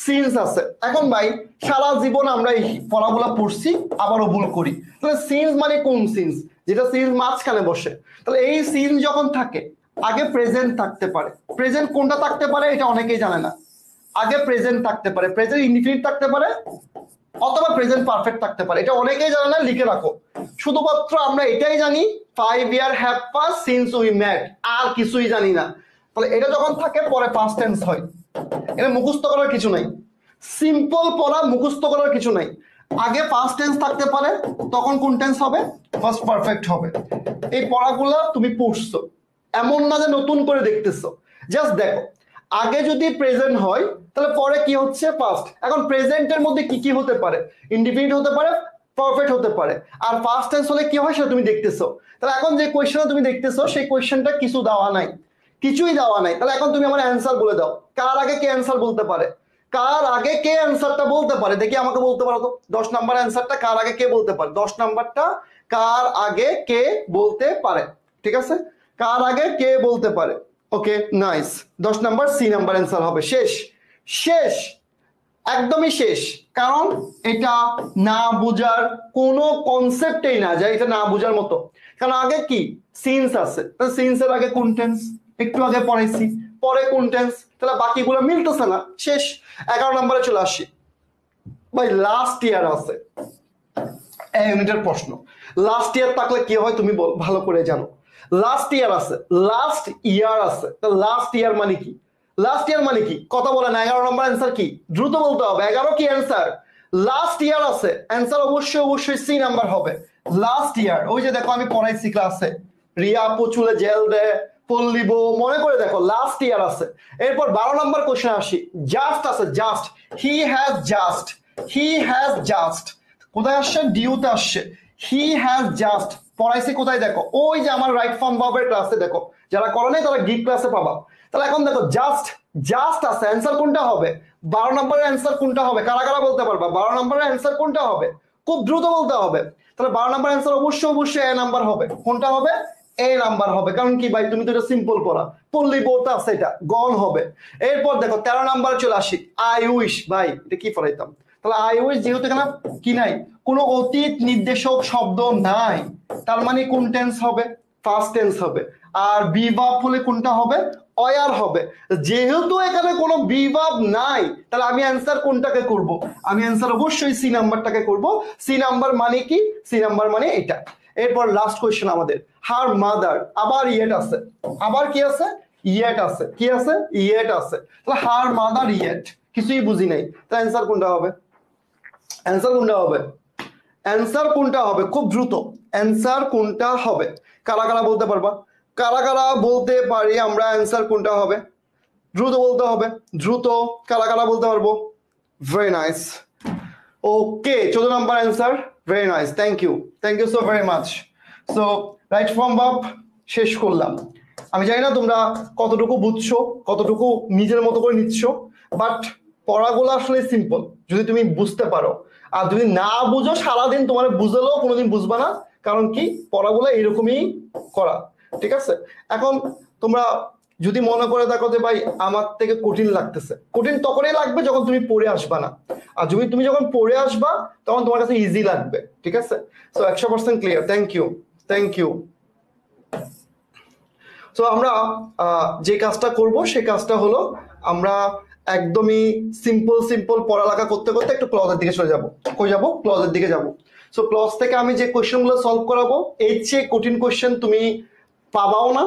A: সিন্স আছে। এখন ভাই সারা জীবন আমরা এই পড়াগুলো পড়ছি, আবারও ভুল করি। তাহলে সিন্স মানে কোন সিন্স? যেটা সিন্স মাঝখানে বসে। তাহলে এই সিন্স যখন থাকে আগে প্রেজেন্ট থাকতে পারে। প্রেজেন্ট কোনটা থাকতে পারে এটা অনেকেই জানে না। আগে প্রেজেন্ট থাকতে পারে, প্রেজেন্ট ইনডিফিনিট থাকতে পারে, অথবা প্রেজেন্ট পারফেক্ট থাকতে পারে। এটা অনেকেই জানে না, লিখে রাখো। শুধুমাত্র আমরা এটাই জানি 5 ইয়ার হ্যাভ পাস সিন্স উই মেট, আর কিছুই জানি না। তাহলে এটা যখন থাকে পরে পাস্ট টেন্স হয়। এটা মুখস্থ করার কিছু নাই, সিম্পল পড়া, মুখস্থ করার কিছু নাই। আগে পাস্ট টেন্স থাকতে পারে, তখন কোন টেন্স হবে? ফার্স্ট পারফেক্ট হবে। এই পড়াগুলো তুমি পড়ছো, এমন না যে নতুন করে দেখতেছো। জাস্ট দেখো, আগে যদি প্রেজেন্ট হয় তাহলে পরে কি হচ্ছে? পাস্ট। এখন প্রেজেন্টের মধ্যে কি কি হতে পারে? ইনডিফিনিট হতে পারে, পারফেক্ট হতে পারে, আর পাস্ট টেন্স হলে কি হয় সেটা তুমি দেখতেছো। তাহলে এখন যে কোয়েশ্চেনটা তুমি দেখতেছো সেই কোয়েশ্চেনটা কিছু দেওয়া নাই, কিছুই দেওয়া নাই। তাহলে এখন তুমি আমার অ্যান্সার বলে দাও, কার আগে কে অ্যান্সার বলতে পারে? কার আগে কে অ্যান্সারটা বলতে পারে? দেখি আমাকে বলতে পারো তো 10 নাম্বার অ্যান্সারটা কার আগে কে বলতে পারে? 10 নাম্বারটা কার আগে কে বলতে পারে? ঠিক আছে, কার আগে কে বলতে পারে? Okay, nice. 10 number C number answer হবে। শেষ, শেষ, একদমই শেষ। কারণ এটা না বুঝার কোনো কনসেপ্টেই না যায়, এটা না বুঝার মতো। কারণ আগে কি? সিন্স আছে, সিন্সের আগে কোন টেন্স? একটু আগে পড়াইছি, পরে কোন টেন্স? তাহলে বাকিগুলো মিলতেছে না, শেষ। 11 নম্বরে চলে আসি। ভাই লাস্ট ইয়ার আছে, এই ইউনিটের প্রশ্ন। লাস্ট ইয়ার থাকলে কি হয় তুমি ভালো করে জানো। লাস্ট ইয়ার আছে, লাস্ট ইয়ার আছে। লাস্ট ইয়ার মানে কি? লাস্ট ইয়ার মানে কি? কথা বলে না। 11 নম্বর অ্যান্সার কি? দ্রুত বলতে হবে। 11 কি অ্যান্সার? লাস্ট ইয়ার আছে, অ্যান্সার অবশ্যই অবশ্যই সি নাম্বার হবে। লাস্ট ইয়ার, ওই যে দেখো আমি পড়াইছি ক্লাসে, রিয়া আপু চুলে জেল দেয়, পল্লিব, মনে করে দেখো লাস্ট ইয়ার আছে। এরপর 12 নম্বর কোশ্চেন আসি। জাস্ট আছে, just, he has just, he has just কোথায় আসছে? ডিউতে আসছে। হি হ্যাজ জাস্ট পড়াইছি কোথায়? দেখো ওই যে আমার রাইট ফর্ম ভার্বের ক্লাসে, দেখো যারা করে নাই তারা গিগ ক্লাসে পাবা। তাহলে এখন দেখো জাস্ট, জাস্ট আছে, অ্যান্সার কোনটা হবে? 12 নম্বরের অ্যান্সার কোনটা হবে? কারা কারা বলতে পারবা 12 নম্বরের অ্যান্সার কোনটা হবে? খুব দ্রুত বলতে হবে। তাহলে 12 নম্বর অ্যান্সার অবশ্যই অবশ্যই এ নাম্বার হবে। কোনটা হবে? এ নাম্বার হবে। কারণ কি ভাই, তুমি তো এটা সিম্পল পড়া, পড়লি বলতে আছে, এটা গন হবে। এরপর দেখো 13 নাম্বার চলে আসি। আই উইশ, ভাই এটা কি পড়াইতাম? তাহলে আই উইশ যেহেতু এখানে কি নাই, কোনো অতীত নির্দেশক শব্দ নাই, তার মানে কোন টেন্স হবে? ফার্স্ট টেন্স হবে। আর বিভাব হলে কোনটা হবে? অয়ার হবে। যেহেতু এখানে কোনো বিভাব নাই, তাহলে আমি অ্যান্সার কোনটাকে করব? আমি অ্যান্সার অবশ্যই সি নাম্বারটাকে করব। সি নাম্বার মানে কি? সি নাম্বার মানে এটা। এরপর লাস্ট কোয়েশ্চেন আমাদের, হার মাদার, আবার ইয়েট আছে, আবার কি আছে? ইয়েট আছে। কি আছে? ইয়েট আছে। তাহলে হার মাদার ইয়েট, কিছুই বুঝি নাই। তাহলে অ্যান্সার কোনটা হবে? অ্যান্সার কোনটা হবে? অ্যান্সার কোনটা হবে? খুব দ্রুত অ্যান্সার কোনটা হবে? কারা কারা বলতে পারবা? কারা কারা বলতে পারি আমরা অ্যান্সার কোনটা হবে? দ্রুত বলতে হবে, দ্রুত। কারা কারা বলতে পারবো? Very nice. Okay, 14 number answer. Very nice, thank you so very much. So right form verb শেষ করলাম। আমি জানি না তোমরা কতটুকু বুঝছো, কতটুকু নিজের মতো করে নিচ্ছ, বাট পড়াগুলো আসলে সিম্পল যদি তুমি বুঝতে পারো। আর যদি না বুঝো, সারাদিন তোমার বুঝলেও কোনোদিন বুঝবা না। কারণ কি, পড়াগুলো এরকমই করা। ঠিক আছে, এখন তোমরা যদি মনে করে দেখো যে ভাই আমার থেকে কঠিন লাগতেছে, কঠিন তখনই লাগবে যখন তুমি পড়ে আসবা না। আর যদি তুমি যখন পড়ে আসবা তখন তোমার কাছে ইজি লাগবে। ঠিক আছে, so 100% clear. Thank you. So আমরা যে কাজটা করব সেই কাজটা হলো, আমরা একদমই সিম্পল পড়ালেখা করতে করতে একটু ক্লজের দিকে চলে যাব। কই যাব? ক্লজের দিকে যাব। সো ক্লজ থেকে আমি যে কোয়েশ্চেনগুলো সলভ করাবো, এর চেয়ে কঠিন কোয়েশ্চেন তুমি পাবাও না,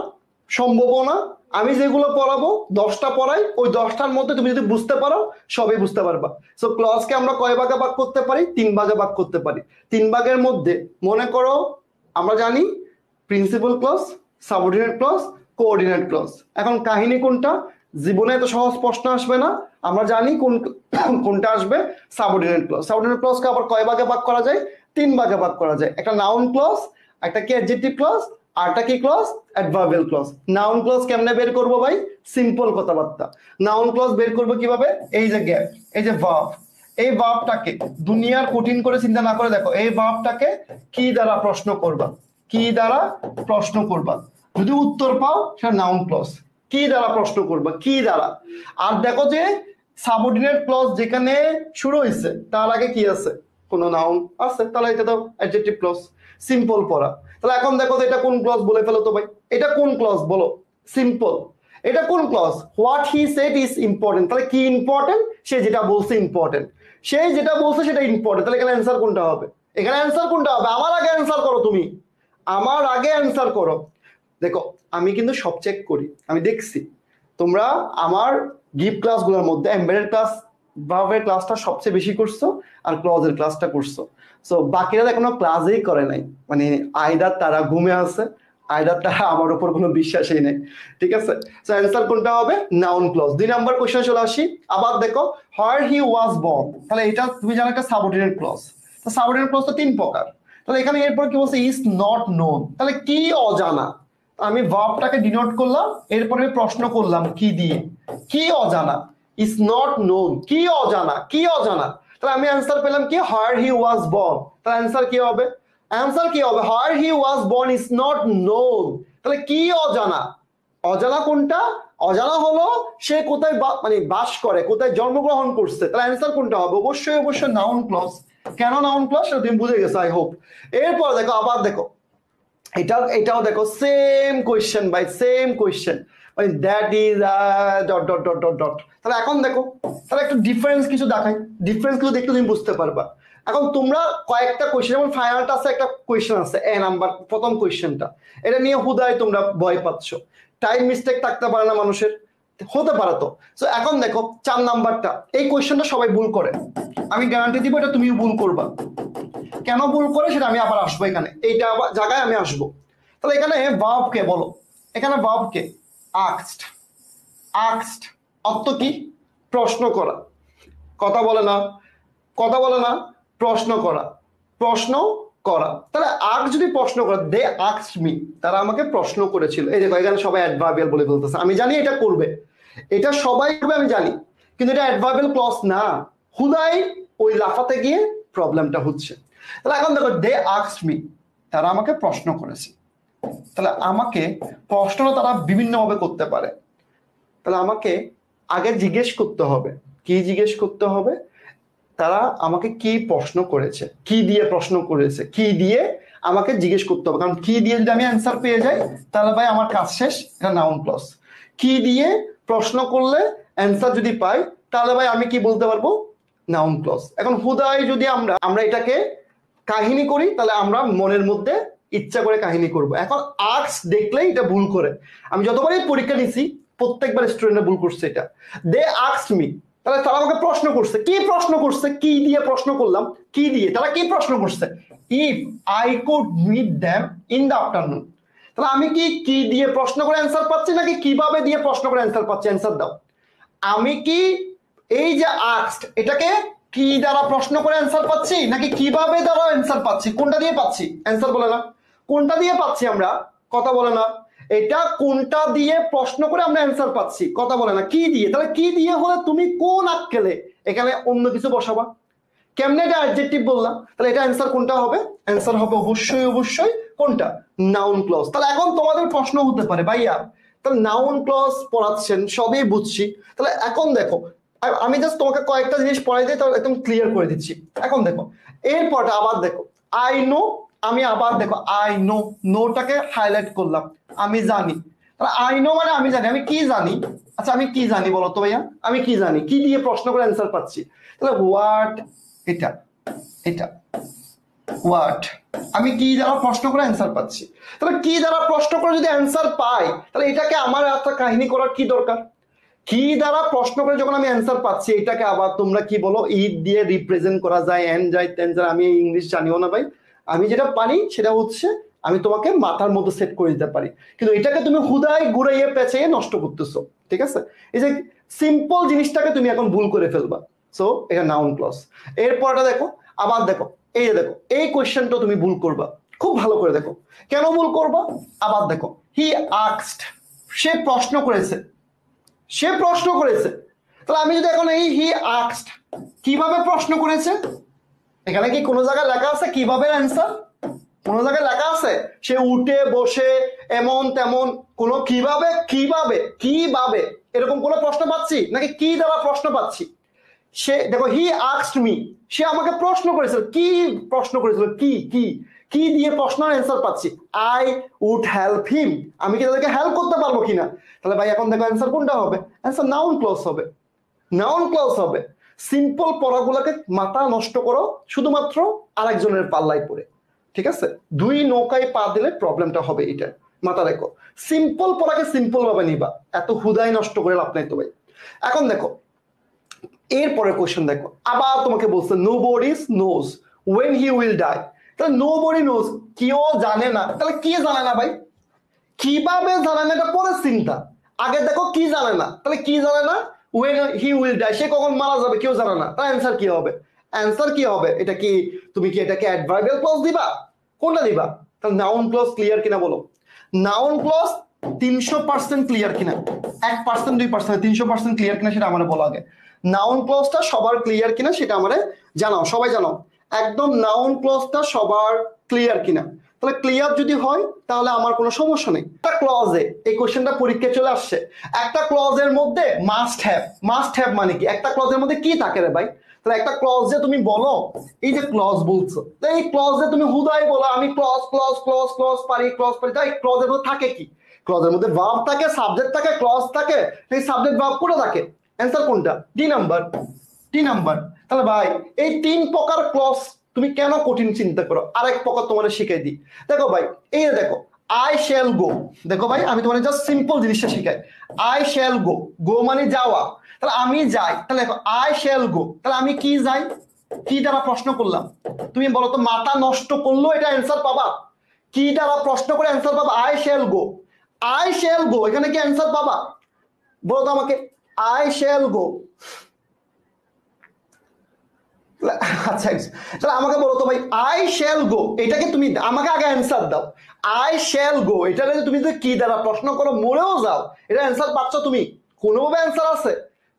A: সম্ভবও না। আমি যেগুলো পড়াবো 10টা পড়াই, ওই 10টার মধ্যে তুমি যদি বুঝতে পারো সবই বুঝতে পারবা। সো ক্লজকে আমরা কয় ভাগে ভাগ করতে পারি? 3 ভাগে ভাগ করতে পারি। 3 ভাগের মধ্যে মনে করো আমরা জানি principal clause, subordinate clause, coordinate clause. এখন কাহিনী কোনটা? জীবনে এত সহজ প্রশ্ন আসবে না, আমরা জানি কোনটা আসবে। Subordinate clause. সাবঅর্ডিনেট ক্লজকে আবার কয় ভাগে ভাগ করা যায়? 3 ভাগে ভাগ করা যায়। একটা নাউন ক্লজ, একটা কি অ্যাডজেক্টিভ ক্লজ, আরটা কি clause? Adverbial clause. Noun clause কেমনে বের করবো ভাই? সিম্পল কথাবার্তা। নাউন ক্লজ বের করবো কিভাবে? এই যে গ্যাপ, এই যে ভার্ব, এই ভার্বটাকে দুনিয়ার কঠিন করে চিন্তা না করে দেখো, এই ভার্বটাকে কি দ্বারা প্রশ্ন করবা, কি দ্বারা প্রশ্ন করবা, যদি উত্তর পাও সেটা নাউন ক্লজ। কি দ্বারা প্রশ্ন করবা, কি দ্বারা। আর দেখো যে সাবঅর্ডিনেট ক্লজ যেখানে শুরু হয়েছে তার আগে কি আছে? কোনো নাউন আছে, তাহলে এটা তো অ্যাডজেক্টিভ ক্লজ। সিম্পল পড়া। তাহলে এখন দেখো তো এটা কোন ক্লজ বলে ফেলো তো ভাই, এটা কোন ক্লজ বলো? সিম্পল। এটা কোন clause? What he said is important. তাহলে কি ইম্পর্টেন্ট? সে যেটা বলছে ইম্পর্টেন্ট, সে যেটা বলছে সেটা ইম্পর্টেন্ট। তাহলে এখানে অ্যান্সার কোনটা হবে? এখানে অ্যান্সার কোনটা হবে? আমার আগে অ্যান্সার করো তুমি, আমার আগে অ্যান্সার করো। দেখো আমি কিন্তু সব চেক করি, আমি দেখছি তোমরা আমার গিফট ক্লাসগুলোর মধ্যে এমবেডেড ক্লাস ভার্বের ক্লাসটা সবচেয়ে বেশি করছো আর ক্লজের ক্লাসটা করছো। সো বাকিরা এখনো ক্লাসেই করে নাই, মানে আইদার তারা ঘুমে আছে, আইদার তারা আমার উপর কোনো বিশ্বাসই নেই। ঠিক আছে, সো অ্যান্সার কোনটা হবে? Noun clause. 2 নাম্বার কোশ্চেন চলে আসি। আবার দেখো হোয়ার হি ওয়াজ বর্ন, তাহলে এটা তুমি জানো একটা সাবঅর্ডিনেট ক্লজ। তো সাবঅর্ডিনেট ক্লজ তো 3 প্রকার। তাহলে এখানে এরপর কি বলছে? Is not known. তাহলে কি অজানা? আমি ভার্বটাকে ডিনোট করলাম, এরপরে প্রশ্ন করলাম কি দিয়ে? কি অজানা? ইজ নট নোন, কি অজানা, কি অজানা। তাহলে আমি অ্যান্সার পেলাম কি? হোয়ার হি ওয়াজ বর্ন। তাহলে অ্যান্সার কি হবে? অ্যান্সার কি হবে? Where he was born is not known. তাহলে কি অজানা? অজানা কোনটা? অজানা হলো সে কোথায় মানে বাস করে, কোথায় জন্মগ্রহণ করছে। তাহলে অ্যান্সার কোনটা হবে? অবশ্যই অবশ্যই নাউন ক্লজ। কেন নাউন ক্লজ সেটা তুমি বুঝে গেছো আই হোপ। এরপর দেখো, আবার দেখো এটাও দেখো same question by same question, মানে that is dot dot dot dot dot. তাহলে এখন দেখো, তাহলে একটা ডিফারেন্স কিছু দেখাই, ডিফারেন্স কিছু দেখলে তুমি বুঝতে পারবা। এখন তোমরা কয়েকটা কোয়েশ্চেন, যেমন ফাইনালটা আছে একটা কোয়েশ্চেন আছে এ নাম্বার, প্রথম কোয়েশ্চেনটা, এটা নিয়ে হুদায় তোমরা ভয় পাচ্ছ। টাইম মিস্টেক থাকতে পারে না মানুষের, হতে পারে তো। সো এখন দেখো 4 নাম্বারটা, এই কোয়েশ্চেনটা সবাই ভুল করে, আমি গ্যারান্টি দিব এটা তুমিও ভুল করবা। কেন ভুল করে সেটা আমি আবার আসবো, এখানে এইটা জায়গায় আমি আসবো। তাহলে এখানে ভার্ব কে বলো, এখানে ভার্ব কে? আস্কড। আস্কড অর্থ কি? প্রশ্ন করা। কথা বলে না, কথা বলে না, প্রশ্ন করা, প্রশ্ন করা। তাহলে আস্ক যদি প্রশ্ন করে, দে আস্কড মি, তারা আমাকে প্রশ্ন করেছিল। এই দেখো এখানে সবাই অ্যাডভার্বিয়াল বলে ফেলতেছে, আমি জানি এটা করবে, এটা সবাই করবে আমি জানি, কিন্তু এটা অ্যাডভার্বিয়াল ক্লজ না, হুদাই ওই লাফাতে গিয়ে প্রবলেমটা হচ্ছে। তাহলে এখন দেখো দে আস্কড মি, তারা আমাকে প্রশ্ন করেছে। তাহলে আমাকে প্রশ্নটা তারা বিভিন্নভাবে করতে পারে। তাহলে আমাকে আগে জিজ্ঞেস করতে হবে, কি জিজ্ঞেস করতে হবে? তারা আমাকে কি প্রশ্ন করেছে, কি দিয়ে প্রশ্ন করেছে, কি দিয়ে আমাকে জিজ্ঞেস করতে হবে। কারণ কি দিয়ে যদি আমি অ্যান্সার পেয়ে যাই তাহলে ভাই আমার কাজ শেষ, এটা নাউন ক্লজ। কি দিয়ে প্রশ্ন করলে অ্যান্সার যদি পাই তাহলে ভাই আমি কি বলতে পারবো? Noun clause. এখন হুদাই যদি আমরা এটাকে কাহিনী করি, তাহলে আমরা মনের মধ্যে ইচ্ছা করে কাহিনী করব। এখন আর্টস দেখলেই এটা ভুল করে, আমি যতবারই পরীক্ষা নিছি প্রত্যেকবার স্টুডেন্টরা ভুল করছে এটা। দে আস্কড মি, তাহলে তারা আমাকে প্রশ্ন করছে, কি প্রশ্ন করছে? কি দিয়ে প্রশ্ন করলাম, কি দিয়ে তারা কি প্রশ্ন করছে? If I could meet them in the afternoon. তাহলে আমি কি দিয়ে প্রশ্ন করে অ্যান্সার পাচ্ছি নাকি কিভাবে দিয়ে প্রশ্ন করে অ্যান্সার পাচ্ছি? অ্যান্সার দাও। আমি কি এই যে আস্কড এটাকে কি দ্বারা প্রশ্ন করে অ্যান্সার পাচ্ছি নাকি কিভাবে দ্বারা অ্যান্সার পাচ্ছি? কোনটা দিয়ে পাচ্ছি? অ্যান্সার বলে না। কোনটা দিয়ে পাচ্ছি আমরা? কথা বলে না। এটা কোনটা দিয়ে প্রশ্ন করে আমরা অ্যান্সার পাচ্ছি? কথা বলে না। কি দিয়ে? তাহলে কি দিয়ে হলে তুমি কোন আক্কেলে এখানে অন্য কিছু বসাবা? কেমনে এটা অ্যাডজেক্টিভ বললাম? তাহলে এটা অ্যান্সার কোনটা হবে? অ্যান্সার হবে অবশ্যই অবশ্যই কোনটা? Noun clause. তাহলে এখন তোমাদের প্রশ্ন হতে পারে ভাইয়া তাহলে নাউন ক্লজ পড়াচ্ছেন সবই বুঝছি, তাহলে এখন দেখো আমি জাস্ট তোমাকে কয়েকটা জিনিস পড়াই দিই, তাহলে একদম ক্লিয়ার করে দিচ্ছি। এখন দেখো এরপরটা আবার দেখো আই নো, আমি আবার দেখো আই নো, নোটাকে হাইলাইট করলাম, আমি জানি। তাহলে আই নো মানে আমি জানি, আমি কি জানি? আচ্ছা আমি কি জানি বলো তো ভাইয়া, আমি কি জানি? কি দিয়ে প্রশ্ন করে অ্যান্সার পাচ্ছি? তাহলে হোয়াট, এটা এটা হোয়াট, আমি কি দ্বারা প্রশ্ন করে অ্যান্সার পাচ্ছি। তাহলে কি দ্বারা প্রশ্ন করে যদি অ্যান্সার পাই তাহলে এটাকে আমার একটা কাহিনী করার কি দরকার? কি দ্বারা প্রশ্ন করে যখন আমি অ্যান্সার পাচ্ছি এটাকে আবার তোমরা কি বলো ইট দিয়ে রিপ্রেজেন্ট করা যায়, এন যায় তেন যায়। আমি ইংলিশ জানিও না ভাই, আমি যেটা পারি সেটা হচ্ছে আমি তোমাকে মাথার মধ্যে সেট করে দিতে পারি, কিন্তু এটাকে তুমি হুদাই ঘুরাইয়ে পেঁচাইয়ে নষ্ট করতেছো। ঠিক আছে, এই যে সিম্পল জিনিসটাকে তুমি এখন ভুল করে ফেলবা। সো এটা নাউন ক্লজ। এরপরটা দেখো, আবার দেখো এই যে দেখো এই কোয়েশ্চেনটা তুমি ভুল করবা। খুব ভালো করে দেখো, কেন ভুল করবা? আবার দেখো, হি আস্কড, সে প্রশ্ন করেছে, সে প্রশ্ন করেছে। তাহলে আমি যদি এখন এই হি আস্কড কিভাবে প্রশ্ন করেছে, এখানে কি কোনো জায়গায় লেখা আছে কিভাবে অ্যান্সার? কোনো জায়গায় লেখা আছে সে উঠে বসে এমন তেমন? কোনো কিভাবে কিভাবে কিভাবে এরকম কোনো প্রশ্ন পাচ্ছি নাকি কি দ্বারা প্রশ্ন পাচ্ছি? সে দেখো, হি আস্কড মি, সে আমাকে প্রশ্ন করেছিল। কি প্রশ্ন করেছিল? কি কি কি দিয়ে প্রশ্নের অ্যান্সার পাচ্ছি? আই উড হেল্প হিম, আমি কি তাদেরকে হেল্প করতে পারবো কিনা? তাহলে ভাই এখন দেখো অ্যান্সার কোনটা হবে? অ্যান্সার নাউন ক্লজ হবে, নাউন ক্লজ হবে। সিম্পল পড়াগুলোকে মাথা নষ্ট করো শুধুমাত্র আরেকজনের পাল্লায় পড়ে, ঠিক আছে? দুই নৌকায় পা দিলে প্রবলেমটা হবে, এটা মাথা রেখো। সিম্পল পড়াকে সিম্পল ভাবে নিবা, এত হুদাই নষ্ট করে লাভ নাই তো ভাই। এখন দেখো এরপরে কোশ্চেন দেখো, আবার তোমাকে বলছে nobody knows when he will die. তাহলে নোবডি নোজ, কেউ জানে না। তাহলে কি জানে না ভাই? কিভাবে জানে না এটা পরের চিন্তা, আগে দেখো কি জানে না। তাহলে কি জানে না? ওয়েন হি উইল ডাই, সে কখন মারা যাবে কেউ জানে না। তার অ্যান্সার কি হবে? অ্যান্সার কি হবে? এটা কি তুমি কি এটাকে অ্যাডভার্বিয়াল ক্লজ দিবা? কোনটা দিবা? তাহলে নাউন ক্লজ ক্লিয়ার কিনা বলো? নাউন ক্লজ 300% ক্লিয়ার কিনা? 1% 2% 300% ক্লিয়ার কিনা সেটা আমার বলো আগে। নাউন ক্লজটা সবার ক্লিয়ার কিনা সেটা আমারে জানাও, সবাই জানাও একদম নাউন ক্লজটা সবার ক্লিয়ার কিনা। তাহলে ক্লিয়ার যদি হয় তাহলে আমার কোনো সমস্যা নেই। একটা ক্লজে, এই কোশ্চেনটা পরীক্ষায় চলে আসছে, একটা ক্লজের মধ্যে মাস্ট হ্যাভ, মাস্ট হ্যাভ মানে কি? একটা ক্লজের মধ্যে কি থাকে রে ভাই? তাহলে একটা ক্লজ যে তুমি বলো, এই যে ক্লজ বলছো, তো এই ক্লজে তুমি হুদাই বলো আমি ক্লজ ক্লজ ক্লজ ক্লজ পারি, ক্লজ পারি, তাই ক্লজের মধ্যে থাকে কি? ক্লজের মধ্যে ভার্ব থাকে, সাবজেক্ট থাকে, ক্লজ থাকে, এই সাবজেক্ট ভার্ব কোনটা থাকে? অ্যান্সার কোনটা? D number, D number. তাহলে ভাই এই 3 প্রকার ক্লজ তুমি কেন কঠিন চিন্তা করো? আরেক প্রকার তোমাদের শিখাই দিই। দেখো ভাই, এই দেখো আই শ্যাল গো, দেখো ভাই আমি তোমাদের জাস্ট সিম্পল জিনিসটা শিখাই। আই শ্যাল গো, গো মানে যাওয়া, তাহলে আমি যাই। তাহলে দেখো আই শ্যাল গো, তাহলে আমি কি যাই? কি দ্বারা প্রশ্ন করলাম? তুমি বলো তো, মাথা নষ্ট করলো এটা অ্যান্সার পাবা? কি দ্বারা প্রশ্ন করে অ্যান্সার পাবা? I shall go, I shall go, এখানে কি অ্যান্সার পাবা? বলো তো আমাকে, আই শ্যাল গো। আচ্ছা তাহলে আমাকে বলো তো ভাই, আই শ্যাল গো এটাকে তুমি আমাকে আগে অ্যান্সার দাও। আই শ্যাল গো এটাকে তুমি যদি কি দ্বারা প্রশ্ন করো মরেও যাও, এটা অ্যান্সার পাচ্ছ তুমি? কোনোভাবে অ্যান্সার আছে?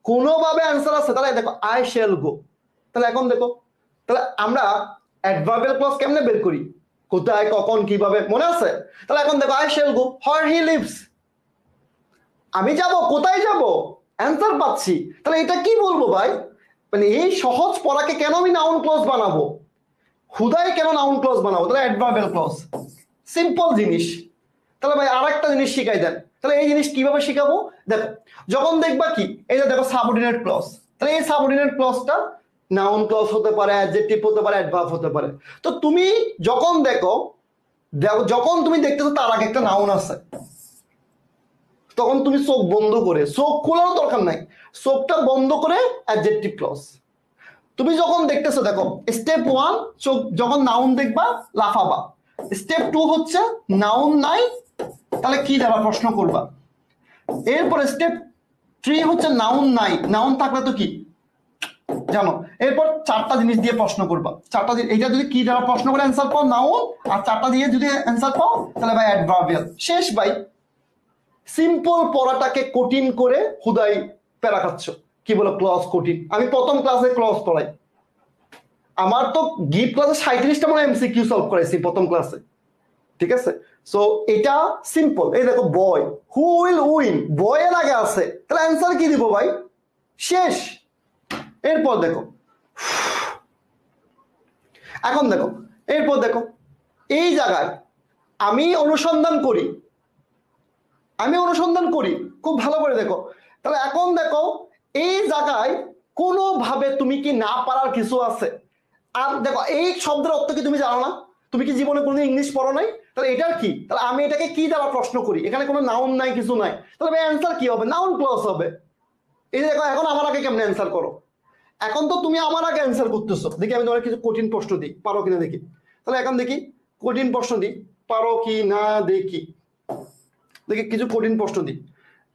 A: কোনোভাবে অ্যান্সার আছে? তাহলে দেখো আই শ্যাল গো। তাহলে এখন দেখো, তাহলে আমরা অ্যাডভার্বিয়াল ক্লজ কেমনে বের করি? কোথায়, কখন, কিভাবে, মনে আছে? তাহলে এখন দেখো I shall go, where he lives, আমি যাব, কোথায় যাব? অ্যান্সার পাচ্ছি। তাহলে এটা কি বলবো ভাই? মানে এই সহজ পড়াকে কেন আমি নাউন ক্লজ বানাবো? হুদাই কেন নাউন ক্লজ বানাবো? তাহলে অ্যাডভার্বিয়াল ক্লজ, সিম্পল জিনিস। তাহলে ভাই আরেকটা জিনিস শিখাই দেন। তাহলে এই জিনিস কিভাবে শিখাবো? দেখো যখন দেখবা কি, এই যে দেখো সাবঅর্ডিনেট ক্লজ, তাহলে এই সাবঅর্ডিনেট ক্লজটা নাউন ক্লজ হতে পারে, অ্যাডজেক্টিভ হতে পারে, অ্যাডভার্ব হতে পারে। তো তুমি যখন দেখো, যখন তুমি দেখতেছো তার আগে একটা নাউন আছে, তখন তুমি চোখ বন্ধ করে, চোখ খোলার দরকার নাই, চোখটা বন্ধ করে অ্যাডজেক্টিভ ক্লজ। তুমি যখন দেখতেছো, দেখো স্টেপ 1 চোখ যখন নাউন দেখবা লাফাবা। স্টেপ 2 হচ্ছে নাউন নাই, তাহলে কি দ্বারা প্রশ্ন করবা। এরপরে স্টেপ 3 হচ্ছে নাউন নাই, নাউন থাকলে তো কি জানো। এরপর 4টা জিনিস দিয়ে প্রশ্ন করবা, 4টা এইটা যদি কি দ্বারা প্রশ্ন করে অ্যান্সার পাও নাউন, আর 4টা দিয়ে যদি অ্যান্সার পাও তাহলে ভাই অ্যাডভার্বিয়াল, শেষ ভাই। সিম্পল পড়াটাকে কঠিন করে হুদাই প্যারা খাচ্ছ, কি বলো ক্লজ কঠিন? আমি প্রথম ক্লাসে ক্লজ পড়াই, আমার তো গিফট ক্লাসে 37টা মনে এমসিকিউ সলভ করাইছি প্রথম ক্লাসে, ঠিক আছে? সো এটা সিম্পল। এই দেখো বয়, হু উইল উইন, বয়ের আগে আছে, তাহলে অ্যান্সার কি দিব ভাই? শেষ। এরপর দেখো, এখন দেখো, এরপর দেখো এই জায়গায় আমি অনুসন্ধান করি, আমি অনুসন্ধান করি, খুব ভালো করে দেখো। তাহলে এখন দেখো এই জায়গায় কোনোভাবে তুমি কি না পারার কিছু আছে? আর দেখো এই শব্দের অর্থ কি তুমি জানো না? তুমি কি জীবনে কোনোদিন ইংলিশ পড়ো নাই? তাহলে এটার কি? তাহলে আমি এটাকে কি দ্বারা প্রশ্ন করি? এখানে কোনো নাউন নাই, কিছু নাই, তাহলে অ্যান্সার কি হবে? নাউন ক্লজ হবে। এই দেখো এখন আমার আগে কেমনে অ্যান্সার করো? এখন তো তুমি আমার আগে অ্যান্সার করতেছো। দেখি আমি তোমার কিছু কঠিন প্রশ্ন দিই, পারো কিনা দেখি। তাহলে এখন দেখি কঠিন প্রশ্ন দিই, পারো কি না দেখি। দেখি কিছু কঠিন প্রশ্ন দিই,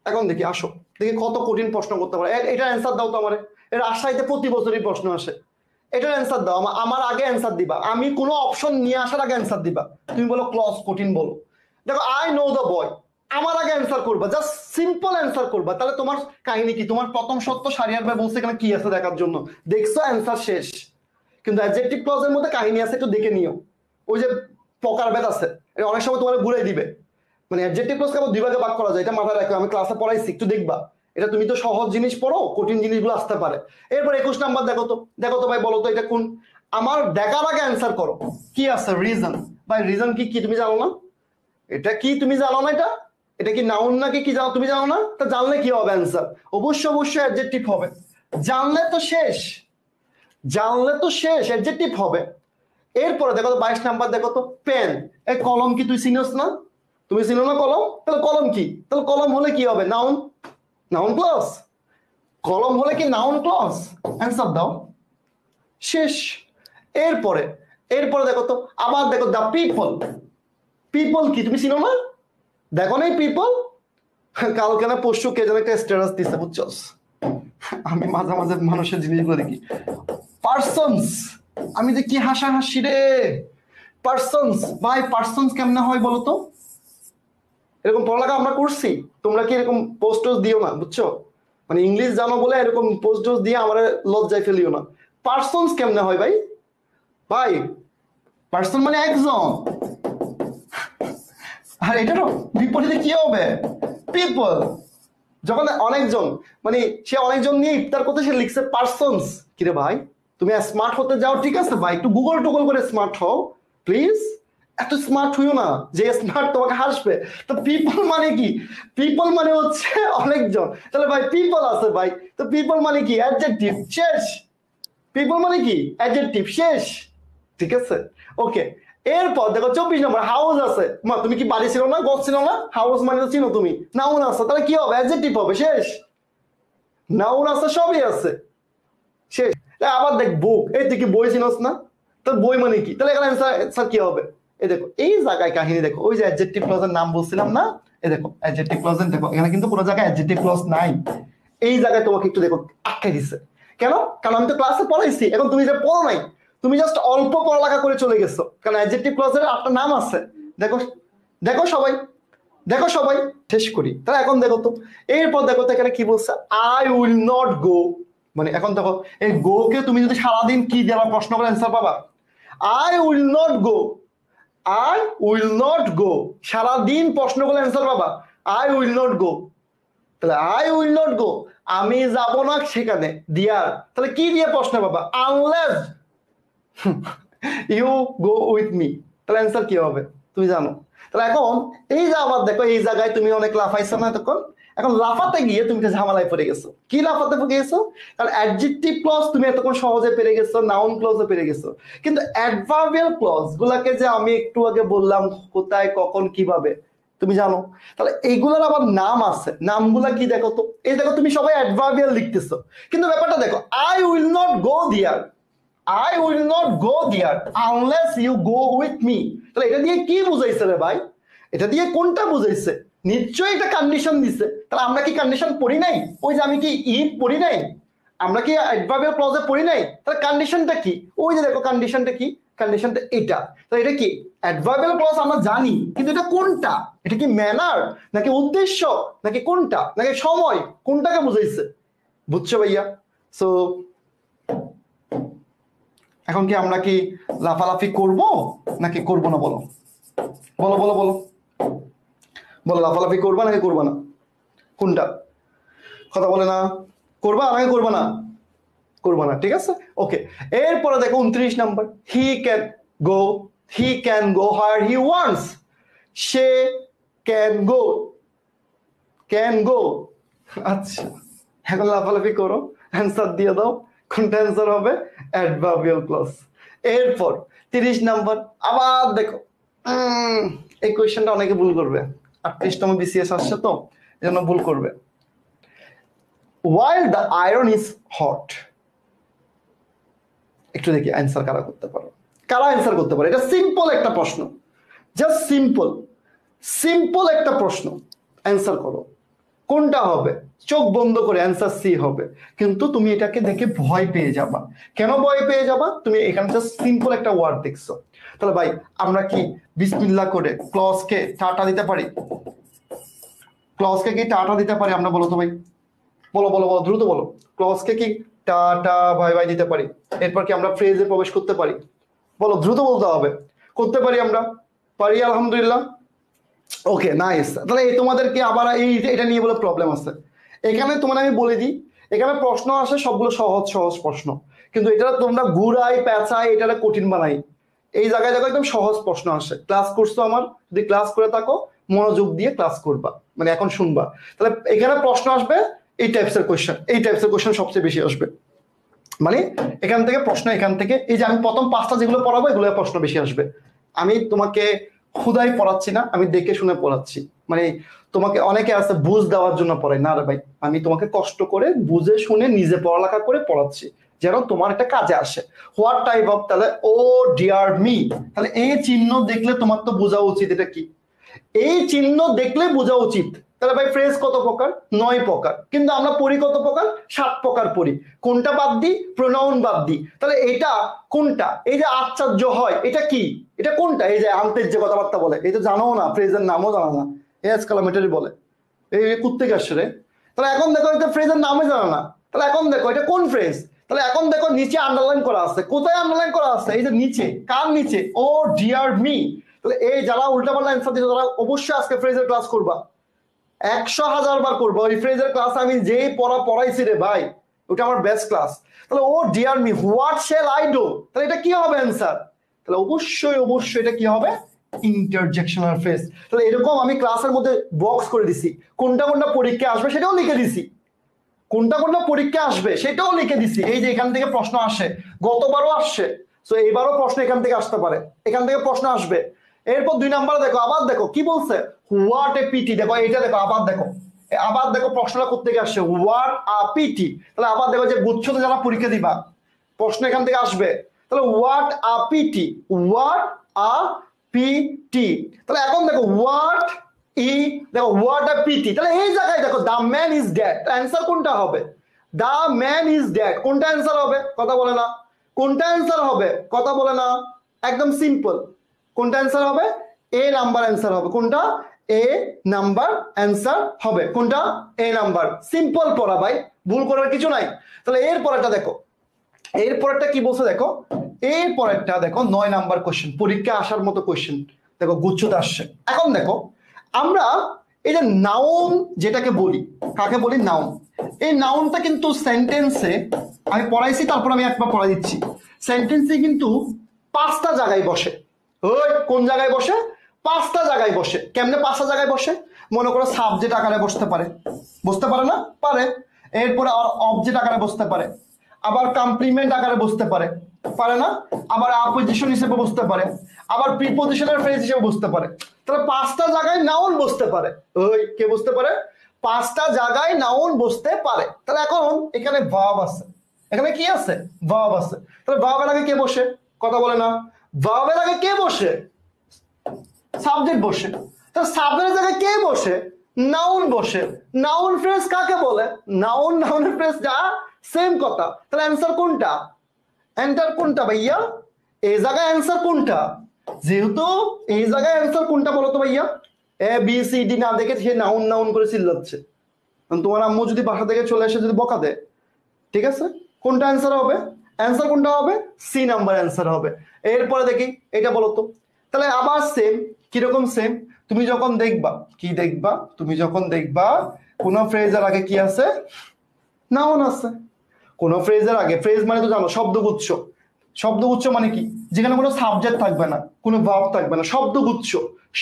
A: এখন দেখি আসো, দেখি কত কঠিন প্রশ্ন করতে পারে। এটা অ্যান্সার দাও তো আমারে। এর আশাইতে প্রতি বছরই প্রশ্ন আসে, এটার অ্যান্সার দাও, আমার আগে অ্যান্সার দিবা, আমি কোনো অপশন নিয়ে আসার আগে অ্যান্সার দিবা। তুমি বলো ক্লজ কঠিন বলো, দেখো আই নো দ্য বয়, আমার আগে অ্যান্সার করবা, জাস্ট সিম্পল অ্যান্সার করবা। তাহলে তোমার কাহিনী কি? তোমার প্রথম সত্য সারিয়ার ভাই বলছে এখানে কি আছে দেখার জন্য, দেখছো অ্যান্সার শেষ। কিন্তু অ্যাডজেক্টিভ ক্লজের মধ্যে কাহিনী আছে, একটু দেখে নিও। ওই যে প্রকারভেদ আছে, এটা অনেক সময় তোমার ঘুরে দিবে। মানে অ্যাডজেক্টিভ ক্লজকে আবার দুই ভাগে ভাগ করা যায়, এটা মাথায় রাখো, আমি ক্লাসে পড়াইছি, একটু দেখবা। এটা তুমি তো সহজ জিনিস পড়ো, কঠিন জিনিসগুলো আসতে পারে। এরপর 21 নাম্বার দেখো তো, দেখো তো ভাই, বলো তো এটা কোন? আমার দেখার আগে অ্যান্সার করো। কি আছে? রিজন। ভাই রিজন কি? কি তুমি জানো না? এটা কি তুমি জানো না? এটা এটা কি নাউন নাকি কি জানো? তুমি জানো না? তা জানলে কি হবে অ্যান্সার? অবশ্যই অবশ্যই অ্যাডজেক্টিভ হবে। জানলে তো শেষ, জানলে তো শেষ, অ্যাডজেক্টিভ হবে। এরপরে দেখো তো 22 নাম্বার দেখো তো, পেন। এই কলম কি তুই চিনোস না? তুমি চিনো না কলম? তাহলে কলম কি? তাহলে কলম হলে কি হবে? Noun, noun clause. কলম হলে কি নাউন ক্লজ? অ্যান্সার দাও, শেষ। এরপরে এরপরে দেখো তো, আবার দেখো দা পিপল। পিপল কি তুমি চিনো না? দেখো না পিপল? কালকে না পরশু কে যেন একটা স্ট্যাটাস দিছে, বুঝছস? আমি মাঝে মাঝে মানুষের জিনিসগুলো দেখি। পার্সনস, আমি যে কি হাসাহাসি রে। পার্সনস, ভাই পার্সনস কেমনে হয় বলো তো? এরকম পড়ালেখা আমরা করছি, তোমরা কি এরকম পোস্ট দিও না, বুঝছো? মানে ইংলিশ জানো বলে এরকম পোস্ট দিয়ে আমার লজ্জায় ফেলিও না। পার্সনস কেমনে হয় ভাই? ভাই পার্সন মানে একজন, আর এটারও বিপরীতে কি হবে? পিপল। যখন অনেকজন, মানে সে অনেকজন নিয়ে ইফতার করতে, সে লিখছে পার্সনস। কিরে ভাই, তুমি স্মার্ট হতে যাও, ঠিক আছে ভাই, একটু গুগল টুগল করে স্মার্ট হও প্লিজ। এত স্মার্ট হইও না যে স্মার্ট তোমাকে হাসবে। তো পিপল মানে কি? পিপল মানে হচ্ছে অনেকজন। তাহলে ভাই পিপল আছে ভাই, তো পিপল মানে কি? অ্যাডজেক্টিভ, শেষ। পিপল মানে কি? অ্যাডজেক্টিভ, শেষ। ঠিক আছে, ওকে। এরপর দেখো 24 নম্বর, হাউস আছে। মা তুমি কি বাড়ি ছিল না, গছ ছিল না? হাউস মানে তো চিনো তুমি, নাউন আছে, তাহলে কি হবে? অ্যাডজেক্টিভ হবে, শেষ। নাউন আছে, সবই আছে, শেষ। আবার দেখ বুক, এই তুই কি বই চিনস না? তোর বই মানে কি? তাহলে এখানে অ্যান্সার কি হবে? এই দেখো, এই জায়গায় কাহিনী দেখো, ওই যে অ্যাডজেক্টিভ ক্লজের নাম বলছিলাম না, এই দেখো অ্যাডজেক্টিভ ক্লজের, দেখো এখানে কিন্তু কোনো জায়গায় অ্যাডজেক্টিভ ক্লজ নাই। এই জায়গায় তোমাকে একটু দেখো আটকে দিছে। কেন? কারণ আমি তো ক্লাসে পড়াইছি, এখন তুমি যে পড়ো নাই, তুমি জাস্ট অল্প পড়ালেখা করে চলে গেছো। কারণ অ্যাডজেক্টিভ ক্লজের একটা নাম আছে, দেখো, দেখো সবাই, দেখো সবাই, শেষ করি। তাহলে এখন দেখো তো, এরপর দেখো তো এখানে কি বলছে, আই উইল নট গো। মানে এখন দেখো, এই গো কে তুমি যদি সারাদিন কি দেওয়া প্রশ্ন করে অ্যান্সার পাবা? I will not go, I will not go, সারাদিন প্রশ্ন করে অ্যান্সার পাবা আই উইল নট গো। তাহলে আই উইল নট গো, আমি যাব না সেখানে, দিয়ার। তাহলে কি দিয়ে প্রশ্ন পাবা? Unless you go with me. তাহলে অ্যান্সার কি হবে তুমি জানো? তাহলে এখন এই যে আবার দেখো, এই জায়গায় তুমি অনেক লাফাইছো না তখন, এখন লাফাতে গিয়ে তুমি ঝামেলায় পড়ে গেছো। কি লাফাতে পড়ে গেছো? কারণ অ্যাডজেক্টিভ ক্লজ তুমি এতক্ষণ সহজে পেরে গেছো, নাউন ক্লজও পেরে গেছো, কিন্তু অ্যাডভার্বিয়াল ক্লজ গুলাকে যে আমি একটু আগে বললাম কোথায় কখন কিভাবে, তুমি জানো? তাহলে এইগুলোর আবার নাম আছে, নামগুলা কি দেখো তো। এই দেখো তুমি সবাই অ্যাডভার্বিয়াল লিখতেছো, কিন্তু ব্যাপারটা দেখো, আই উইল নট গো দিয়ার, I will not go there unless you go with me। তাহলে এটা দিয়ে কি বুঝাইছে রে ভাই? এটা দিয়ে কোনটা বুঝাইছে? নিশ্চয়ই একটা কন্ডিশন দিছে। তাহলে আমরা কি কন্ডিশন পড়ি নাই? ওই যে আমি কি ইফ পড়ি নাই? আমরা কি অ্যাডভার্বিয়াল ক্লজে পড়ি নাই? তাহলে কন্ডিশনটা কি? ওই যে দেখো কন্ডিশনটা কি, কন্ডিশনটা এটা। তাহলে এটা কি অ্যাডভার্বিয়াল ক্লজ? আমরা জানি, কিন্তু এটা কোনটা? এটা কি ম্যানার নাকি উদ্দেশ্য নাকি কোনটা নাকি সময়, কোনটাকে বুঝাইছে? বুঝছো ভাইয়া? সো এখন কি আমরা কি লাফালাফি করব নাকি করব না? বলো বলো বলো বলো বলো, লাফালাফি করবা নাকি করবা না? কোনটা? কথা বলে না, করবা নাকি করবা না? করবা না, ঠিক আছে, ওকে। এরপরে দেখো 29 number, he can go, he can go where he wants. Say can go, can go. আচ্ছা, এখন লাফালাফি করো, অ্যান্সার দিয়ে দাও। কোনটা অ্যান্সার হবে? Adverbial clause. এরপর 30 নাম্বার, আবার দেখো, এই কোয়েশ্চেনটা অনেকে ভুল করবে, 38তম বিসিএস আসছে তো এজন্য ভুল করবে। while the iron is hot, একটু দেখি অ্যান্সার কারা করতে পারো, কারা অ্যান্সার করতে পারো। এটা সিম্পল একটা প্রশ্ন, জাস্ট সিম্পল, সিম্পল একটা প্রশ্ন, অ্যান্সার করো। কোনটা হবে? চোখ বন্ধ করে অ্যান্সার সি হবে। কিন্তু তুমি এটাকে দেখে ভয় পেয়ে যাবা। কেন ভয় পেয়ে যাবা? তুমি এখানে জাস্ট সিম্পল একটা ওয়ার্ড দেখছো। তাহলে ভাই আমরা কি বিসমিল্লাহ করে ক্লজকে টাটা দিতে পারি? ক্লজকে কি টাটা দিতে পারি আমরা? বলো তো ভাই, বলো বলো বলো, দ্রুত বলো। ক্লজকে কি টাটা বাই বাই দিতে পারি? এরপর কি আমরা ফ্রেজে প্রবেশ করতে পারি? বলো, দ্রুত বলতে হবে। করতে পারি আমরা? পারি, আলহামদুলিল্লাহ। ওকে, নাইস। তাহলে এই তোমাদেরকে আবার এটা নিয়ে বলে প্রবলেম আছে। এখানে তোমার আমি বলে দিই, এখানে প্রশ্ন আসে সবগুলো সহজ সহজ প্রশ্ন, কিন্তু এটা তোমরা ঘুরাই পেঁচাই এটা কঠিন বানাই। এই জায়গায় দেখো একদম সহজ প্রশ্ন আসে। ক্লাস করছো আমার? যদি ক্লাস করে থাকো মনোযোগ দিয়ে ক্লাস করবা, মানে এখন শুনবা। তাহলে এখানে প্রশ্ন আসবে এই টাইপসের কোয়েশ্চেন, এই টাইপসের কোয়েশ্চেন সবচেয়ে বেশি আসবে। মানে এখান থেকে প্রশ্ন, এখান থেকে এই যে আমি প্রথম 5টা যেগুলো পড়াবো এগুলো প্রশ্ন বেশি আসবে। আমি তোমাকে খুদাই পড়াচ্ছি না, আমি দেখে শুনে পড়াচ্ছি। মানে তোমাকে অনেকে আছে বুঝ দেওয়ার জন্য পড়াই না রে ভাই, আমি তোমাকে কষ্ট করে বুঝে শুনে নিজে পড়ালেখা করে পড়াচ্ছি যেন তোমার একটা কাজে আসে। হোয়াট টাইপ অফ, তাহলে ও ডিয়ার মি, তাহলে এই চিহ্ন দেখলে তোমার তো বোঝা উচিত এটা কি। এই চিহ্ন দেখলে বোঝা উচিত। তাহলে ভাই ফ্রেজ কত প্রকার? 9 প্রকার। কিন্তু আমরা পড়ি কত প্রকার? 7 প্রকার পড়ি। কোনটা বাদ দিই? প্রোনাউন বাদ দিই। তাহলে এটা কোনটা? এই যে আশ্চর্য হয়, এটা কি? এটা কোনটা? এই যে আন্তের যে কথাবার্তা বলে, এই তো জানো না, ফ্রেজের নামও জানো না, এস কালামেটারি বলে, এই কুত্তে আসছে রে। তাহলে এখন দেখো এটা ফ্রেজের নামই জানো না, তাহলে এখন দেখো এটা কোন ফ্রেজ? তাহলে এখন দেখো নিচে আন্ডারলাইন করা আছে। কোথায় আন্ডারলাইন করা আছে? এই যে নিচে। কার নিচে? ও ডিয়ার মি। তাহলে এই যারা উল্টাপাল্টা অ্যান্সার দিচ্ছে তারা অবশ্যই আজকে ফ্রেজের ক্লাস করবা, 100,000 বার করবো। ওই ফ্রেজের ক্লাস আমি যেই পড়াইছি রে ভাই, ওটা আমার বেস্ট ক্লাস। তাহলে oh dear me, what shall I do, তাহলে এটা কি হবে অ্যান্সার? তাহলে অবশ্যই অবশ্যই এটা কি হবে? Interjectional phrase. তাহলে এরকম আমি ক্লাসের মধ্যে বক্স করে দিছি, কোনটা কোনটা পরীক্ষা আসবে সেটাও লিখে দিছি, কোনটা কোনটা পরীক্ষা আসবে সেটাও লিখে দিছি। এই যে এখান থেকে প্রশ্ন আসে, গতবারও আসছে, তো এবারও প্রশ্ন এখান থেকে আসতে পারে, এখান থেকে প্রশ্ন আসবে। এরপর 2 নাম্বার দেখো, আবার দেখো কি বলছে, হোয়াট এ পিটি। দেখো এটা দেখো, আবার দেখো, আবার দেখো প্রশ্নটা কোত্থেকে আসছে, হোয়াট আ পিটি। তাহলে আবার দেখো যে গুচ্ছতে যারা পরীক্ষা দিবা প্রশ্ন এখান থেকে আসবে। তাহলে what a PT, what a PT. তাহলে এখন দেখো হোয়াট ই, দেখো হোয়াট আ পিটি। তাহলে এই জায়গায় দেখো the man is dead, answer কোনটা হবে? দ্য ম্যান ইজ ডেড কোনটা অ্যান্সার হবে? কথা বলে না। কোনটা অ্যান্সার হবে? কথা বলে না। একদম সিম্পল, কোনটা অ্যান্সার হবে? এ নাম্বার অ্যান্সার হবে। কোনটা? এ নাম্বার অ্যান্সার হবে। কোনটা? এ নাম্বার। সিম্পল পড়া ভাই, ভুল করার কিছু নাই। তাহলে এর পরেরটা দেখো, এর পরেরটা কি বলছে দেখো, এর পরেরটা দেখো 9 নাম্বার কোশ্চেন, পরীক্ষা আসার মতো কোশ্চেন দেখো, গুচ্ছতে আসছে। এখন দেখো আমরা এই যে নাউন যেটাকে বলি, কাকে বলি? নাউন। এই নাউনটা কিন্তু সেন্টেন্সে আমি পড়াইছি, তারপর আমি একবার পড়াই দিচ্ছি। সেন্টেন্সে কিন্তু 5টা জায়গায় বসে। ওই কোন জায়গায় বসে? 5টা জায়গায় বসে। কেমনে 5টা জায়গায় বসে? মনে করো সাবজেক্ট আকারে বসতে পারে, বসতে পারে না? পারে। এরপরে অবজেক্ট আকারে বসতে পারে, আবার কমপ্লিমেন্ট আকারে বসতে পারে, পারে না? আবার অপোজিশন হিসেবে বসতে পারে, আবার প্রিপোজিশনাল ফ্রেজ হিসেবে বসতে পারে। তাহলে 5টা জায়গায় নাউন বসতে পারে। ওই কে বসতে পারে? 5টা জায়গায় নাউন বসতে পারে। তাহলে এখন এখানে ভার্ব আছে, এখানে কি আছে? ভার্ব আছে। তাহলে ভার্বের আগে কে বসে? কথা বলে না। ভার্বের আগে কে বসে? সাবজেক্ট বসে। তাহলে সাবজেক্টের জায়গায় কে বসে? নাউন বসে। নাউন ফ্রেজ কাকে বলে? নাউন নাউনের ফ্রেজ যা সেম কথা। তাহলে অ্যান্সার কোনটা? অ্যান্সার কোনটা ভাইয়া? এই জায়গায় অ্যান্সার কোনটা? যেহেতু এই জায়গায় অ্যান্সার কোনটা বলো তো ভাইয়া? এ বি সি ডি না দেখে সে নাউন নাউন করে চিল্লাচ্ছে। তোমার আম্মু যদি বাসা থেকে চলে এসে যদি বকা দেয়, ঠিক আছে, কোনটা অ্যান্সার হবে? অ্যান্সার কোনটা হবে? সি নাম্বার অ্যান্সার হবে। এরপরে দেখি এটা বলো তো। তাহলে আবার সেম, কিরকম সেম? তুমি যখন দেখবা, কি দেখবা? তুমি যখন দেখবা কোন ফ্রেজের আগে কি আছে? নাউন আছে। কোন ফ্রেজের আগে, ফ্রেজ মানে তো জানো শব্দগুচ্ছ। শব্দগুচ্ছ মানে কি? যেখানে কোনো সাবজেক্ট থাকবে না, কোনো ভার্ব থাকবে না, শব্দগুচ্ছ।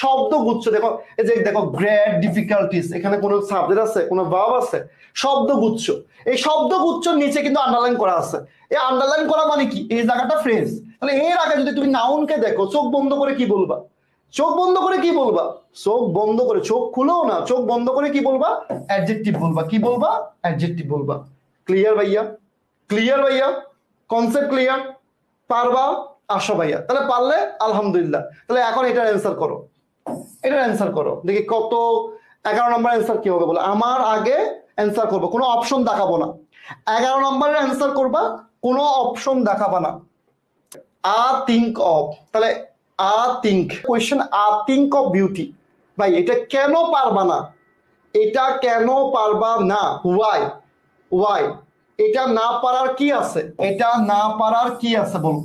A: শব্দগুচ্ছ দেখো, এই যে দেখো গ্রেট ডিফিকাল্টিস, এখানে কোনো সাবজেক্ট আছে, কোনো ভার্ব আছে? শব্দগুচ্ছ। এই শব্দগুচ্ছর নিচে কিন্তু আন্ডারলাইন করা আছে। এই আন্ডারলাইন করা মানে কি? এই জায়গাটা ফ্রেজ। তাহলে এর আগে যদি তুমি নাউনকে দেখো, চোখ বন্ধ করে কি বলবা? চোখ বন্ধ করে কি বলবা? চোখ বন্ধ করে, চোখ খুলেও না, চোখ বন্ধ করে কি বলবা? অ্যাডজেক্টিভ বলবা। কি বলবা? অ্যাডজেক্টিভ বলবা। ক্লিয়ার ভাইয়া? ক্লিয়ার ভাইয়া? Concept clear? পারবা? আসো ভাইয়া। তাহলে পারলে আলহামদুলিল্লাহ। তাহলে এখন এটার অ্যান্সার করো, এটার অ্যান্সার করো দেখি কত 11 নম্বরের অ্যান্সার কি হবে বলো? আমার আগে অ্যান্সার করবো, কোনো অপশন দেখাবো না। 11 নম্বরের অ্যান্সার করবা, কোনো অপশন দেখাবা না। আ থিঙ্ক অফ, তাহলে a thing question, a thing of beauty. ভাই এটা কেন পারবা না? এটা কেন পারবা না? ওয়াই? ওয়াই? এটা না পারার কি আছে? এটা না পারার কি আছে বলো?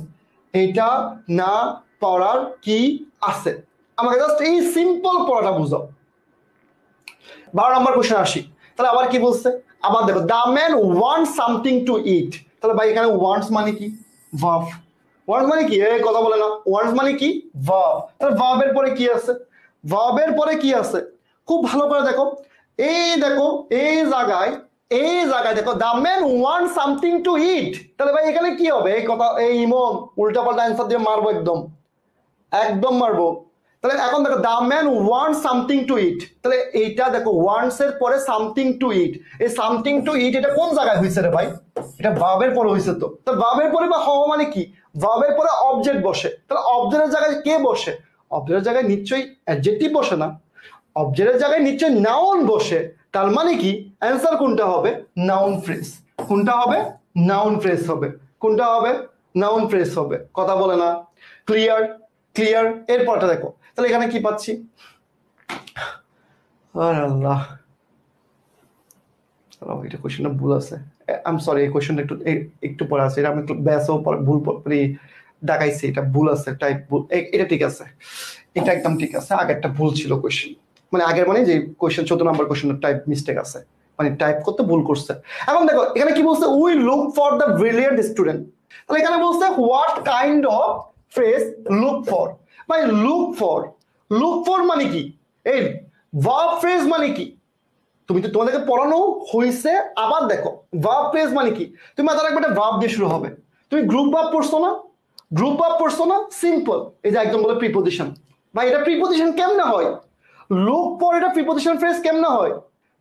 A: এটা না পারার কি আছে? আমাকে জাস্ট এই সিম্পল পড়াটা বুঝাও। 12 নম্বর কোশ্চেন আসি। তাহলে আবার কি বলছে? আবার দেখো, the man want something to eat. তাহলে ভাই এখানে ওয়ান্টস মানে কি? ভার্ব। ওয়ান্টস মানে কি? এই কথা বলে না, ওয়ান্টস মানে কি? ভার্ব। তাহলে ভার্বের পরে কি আছে? ভার্বের পরে কি আছে? খুব ভালো করে দেখো, এই দেখো এই জায়গায়, এই জায়গায় দেখো, the man want something to eat. তাহলে ভাই এখানে কি হবে? এই কথা, এই ইমন উল্টাপাল্টা অ্যান্সার দিয়ে মারবো, একদম একদম মারবো। তাহলে এখন দেখো, the man want something to eat. তাহলে এইটা দেখো, ওয়ান্টস এর পরে সামথিং টু ইট। এই সামথিং টু ইট এটা কোন জায়গায় হয়েছে রে ভাই? এটা ভার্বের পরে হয়েছে। তো ভার্বের পরে বা হওয়া মানে কি? ভার্বের পরে অবজেক্ট বসে। তাহলে অবজেক্টের জায়গায় কে বসে? অবজেক্টের জায়গায় নিশ্চয়ই অ্যাডজেক্টিভ বসে না, অবজেক্টের জায়গায় নিশ্চয়ই নাউন বসে। তার মানে কি অ্যান্সার কোনটা হবে? Noun phrase. কোনটা হবে? নাউন ফ্রেজ হবে। কোনটা হবে? নাউন ফ্রেজ হবে। কথা বলে না? ক্লিয়ার? ক্লিয়ার? এরপরটা দেখো, তাহলে এখানে কি পাচ্ছি? আরে আল্লাহ, এটা কোশ্চেনটা ভুল আছে। আই এম সরি, এই কোশ্চেনটা একটু পরে আছে, এটা আমি একটু ব্যাসও ভুল দেখাইছি, এটা ভুল আছে, টাইপ ভুল। এটা ঠিক আছে, এটা একদম ঠিক আছে। আগেরটা ভুল ছিল কোশ্চেন, মানে আগের মানে যে কোশ্চেন 14 নম্বর কোশ্চেনের টাইপ মিস্টেক আছে, মানে টাইপ করতে ভুল করছে। এখন দেখো এখানে কি বলছে? We look for the brilliant student. তাহলে এখানে বলছে what kind of phrase look for. ভাই লুক ফর, লুক ফর মানে কি? এই ভার্ব ফ্রেজ মানে কি? তুমি তো তোমাদেরকে পড়ানো হয়েছে। আবার দেখো, ভার্ব ফ্রেজ মানে কি? তুমি মাথায় রাখবে, একটা ভার্ব দিয়ে শুরু হবে। তুমি গ্রুপ ভার্ব পড়ছো না? গ্রুপ ভার্ব পড়ছো না? সিম্পল, এই যে একদম বলে প্রিপোজিশন। ভাই এটা প্রিপোজিশন কেমনে হয়? লুক ফর এটা প্রিপোজিশন ফ্রেজ কেমনে হয়?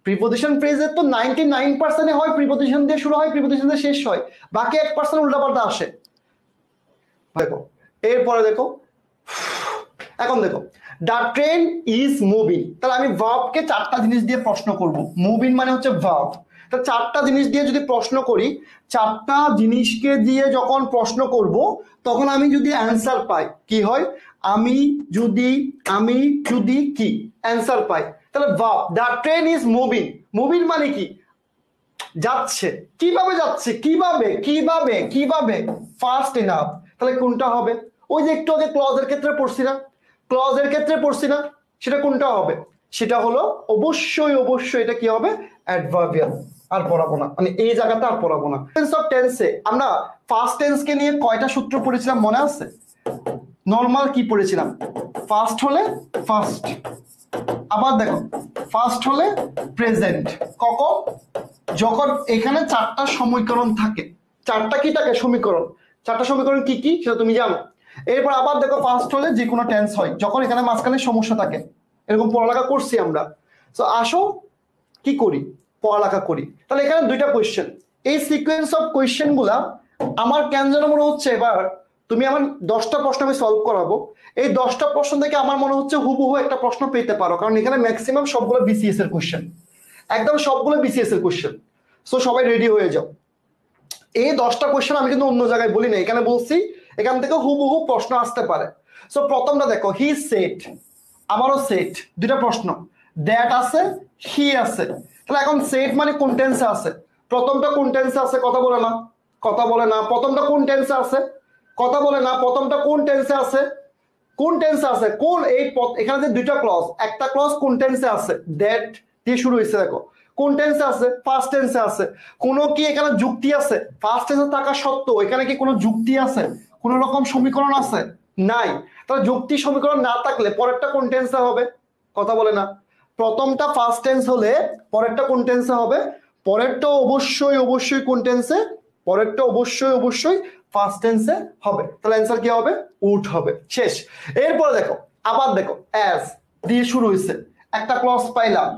A: প্রিপোজিশন ফ্রেজের তো 99% হয় প্রিপোজিশন দিয়ে শুরু হয়, প্রিপোজিশন দিয়ে শেষ হয়, বাকি 1% উল্টাপাল্টা আসে। দেখো এরপরে দেখো, এখন দেখো, দ্য ট্রেন ইজ মুভিং। তাহলে আমি ভার্বকে 4টা জিনিস দিয়ে প্রশ্ন করব। মুভিং মানে হচ্ছে ভার্ব। তা 4টা জিনিস দিয়ে যদি প্রশ্ন করি, 4টা জিনিসকে দিয়ে যখন প্রশ্ন করব, তখন আমি যদি অ্যান্সার পাই, কি হয়? আমি যদি কি অ্যান্সার পাই, তাহলে verb the train is moving. Moving মানে কি? যাচ্ছে। কিভাবে যাচ্ছে? কিভাবে কিভাবে কিভাবে? Fast enough. তাহলে কোনটা হবে? ওই যে একটু আগে ক্লজের ক্ষেত্রে পড়ছি না, ক্লজের ক্ষেত্রে পড়ছি না, সেটা কোনটা হবে? সেটা হলো অবশ্যই অবশ্যই এটা কি হবে? অ্যাডভার্বিয়াল। আর পড়াবো না, মানে এই জায়গাটা আর পড়াবো না। টেন্স অফ টেন্সে আমরা ফার্স্ট টেন্সকে নিয়ে কয়টা সূত্র পড়েছিলাম মনে আছে? নর্মাল কি পড়েছিলাম? ফার্স্ট হলে ফার্স্ট, আবার দেখো ফার্স্ট হলে প্রেজেন্ট, কখন? যখন এখানে 4টা সমীকরণ থাকে। 4টা কি থাকে? সমীকরণ। 4টা সমীকরণ কি কি সেটা তুমি জানো। এরপর আবার দেখো, ফার্স্ট হলে যে কোনো টেন্স হয় যখন এখানে মাঝখানে সমস্যা থাকে। এরকম পড়ালেখা করছি আমরা। তো আসো কি করি? পড়ালেখা করি। তাহলে এখানে 2টা কোয়েশ্চেন, এই সিকোয়েন্স অফ কোয়েশ্চেন গুলা আমার কেন যেন মনে হচ্ছে এবার তুমি আমার 10টা প্রশ্ন আমি সলভ করাবো, এই 10টা প্রশ্ন থেকে আমার মনে হচ্ছে হুবহু একটা প্রশ্ন পেতে পারো, কারণ এখানে ম্যাক্সিমাম সবগুলো বিসিএস এর কোয়েশ্চেন, একদম সবগুলো বিসিএস এর কোয়েশ্চেন। সো সবাই রেডি হয়ে যাও। এই 10টা কোয়েশ্চেন আমি কিন্তু অন্য জায়গায় বলি না, এখানে বলছি, এখান থেকে হুবহু প্রশ্ন আসতে পারে। সো প্রথমটা দেখো, হি সেট, আমারও সেট, 2টা প্রশ্ন, দ্যাট আছে, হি আছে। তাহলে এখন সেট মানে কোন টেন্সে আছে? প্রথমটা কোন টেন্সে আছে? কথা বলে না, কথা বলে না। প্রথমটা কোন টেন্সে আছে? কথা বলে না। প্রথমটা কোন টেন্সে আছে? কোন টেন্সে আছে? কোন এই এখানে যে 2টা ক্লজ, একটা ক্লজ কোন টেন্সে আছে? দ্যাট দিয়ে শুরু হয়েছে, দেখো কোন টেন্সে আছে? ফার্স্ট টেন্সে আছে। কোনো কি এখানে যুক্তি আছে? ফার্স্ট টেন্সে থাকা সত্ত্বেও এখানে কি কোনো যুক্তি আছে? কোন রকম সমীকরণ আছে? নাই। তাহলে যুক্তি সমীকরণ না থাকলে পরেরটা কোন টেন্সে হবে? কথা বলে না। প্রথমটা ফার্স্ট টেন্স হলে পরেরটা কোন টেন্সে হবে? পরেরটা অবশ্যই অবশ্যই কোন টেন্সে? পরেরটা অবশ্যই অবশ্যই ফার্স্ট টেন্সে হবে। তাহলে অ্যান্সার কি হবে? উড হবে। শেষ। এরপরে দেখো, আবার দেখো অ্যাজ দিয়ে শুরু হয়েছে, একটা ক্লজ পাইলাম।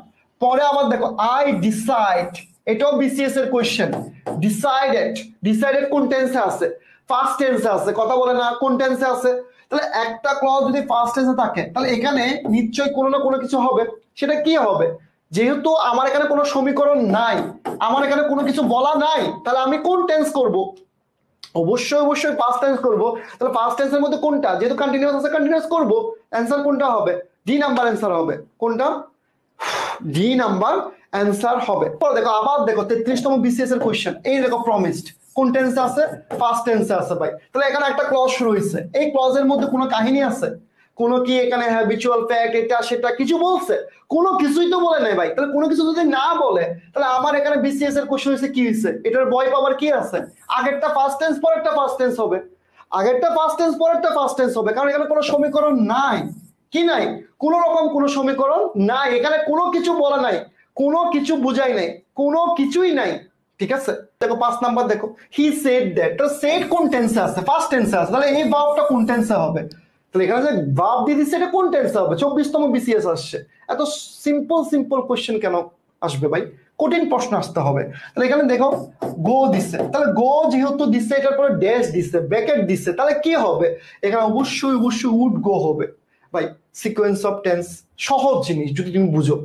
A: পরে আবার দেখো আই ডিসাইড, এটাও বিসিএস এর কোশ্চেন। ডিসাইডেড, ডিসাইডেড কোন টেন্সে আছে? ফার্স্ট টেন্সে আছে। কথা বলে না, কোন টেন্সে আছে? তাহলে একটা ক্লজ যদি ফার্স্ট টেন্সে থাকে তাহলে এখানে নিশ্চয়ই কোনো না কোনো কিছু হবে। সেটা কি হবে? যেহেতু আমার এখানে কোনো সমীকরণ নাই, আমার এখানে কোনো কিছু বলা নাই, তাহলে আমি কোন টেন্স করব? অবশ্যই অবশ্যই পাস্ট টেন্স করব। তাহলে পাস্ট টেন্সের মধ্যে কোনটা, যেহেতু কন্টিনিউয়াস আছে কন্টিনিউয়াস করব। অ্যান্সার কোনটা হবে? ডি নাম্বার অ্যান্সার হবে। কোনটা? ডি নাম্বার অ্যান্সার হবে। দেখো আবার দেখো 33তম বিসিএস এর কোশ্চেন। এই দেখো প্রমিসড কোন টেন্সে আছে? পাস্ট টেন্সে আছে ভাই। তাহলে এখানে একটা ক্লজ শুরু হয়েছে, এই ক্লজের মধ্যে কোনো কাহিনী আছে? কোনো কি এখানে হ্যাবিচুয়াল ফ্যাক্ট এটা সেটা কিছু বলছে? কোনো কিছুই তো বলে নাই ভাই। তাহলে কোনো কিছু যদি না বলে, তাহলে আমার এখানে বিসিএস এর কোশ্চেন হয়েছে কি হয়েছে? এটার ভয় পাওয়ার কি আছে? আগেরটা পাস্ট টেন্স পরেরটা পাস্ট টেন্স হবে, আগেরটা পাস্ট টেন্স পরেরটা পাস্ট টেন্স হবে, কারণ এখানে কোনো সমীকরণ নাই। কি নাই? কোন রকম কোনো সমীকরণ নাই, এখানে কোনো কিছু বলা নাই, কোনো কিছু বুঝাই নাই, কোনো কিছুই নাই। ঠিক আছে, দেখো 5 নাম্বার দেখো, হি সেড দ্যাট। তো সেড কোন টেন্সে আছে? ফার্স্ট টেন্সে আছে। তাহলে এই ভার্বটা কোন টেন্সে হবে? তাহলে এখানে যে ভার্ব দিয়ে দিচ্ছে এটা কোন টেন্সে হবে? 24তম বিসিএস আসছে। এত সিম্পল সিম্পল কোশ্চেন কেন আসবে ভাই? কঠিন প্রশ্ন আসতে হবে। তাহলে এখানে দেখো গো দিচ্ছে, তাহলে গো যেহেতু দিচ্ছে, এটার পরে ড্যাশ দিচ্ছে, ব্র্যাকেট দিচ্ছে, তাহলে কি হবে? এখানে অবশ্যই অবশ্যই উড গো হবে ভাই। সিকোয়েন্স অফ টেন্স সহজ জিনিস যদি তুমি বুঝো।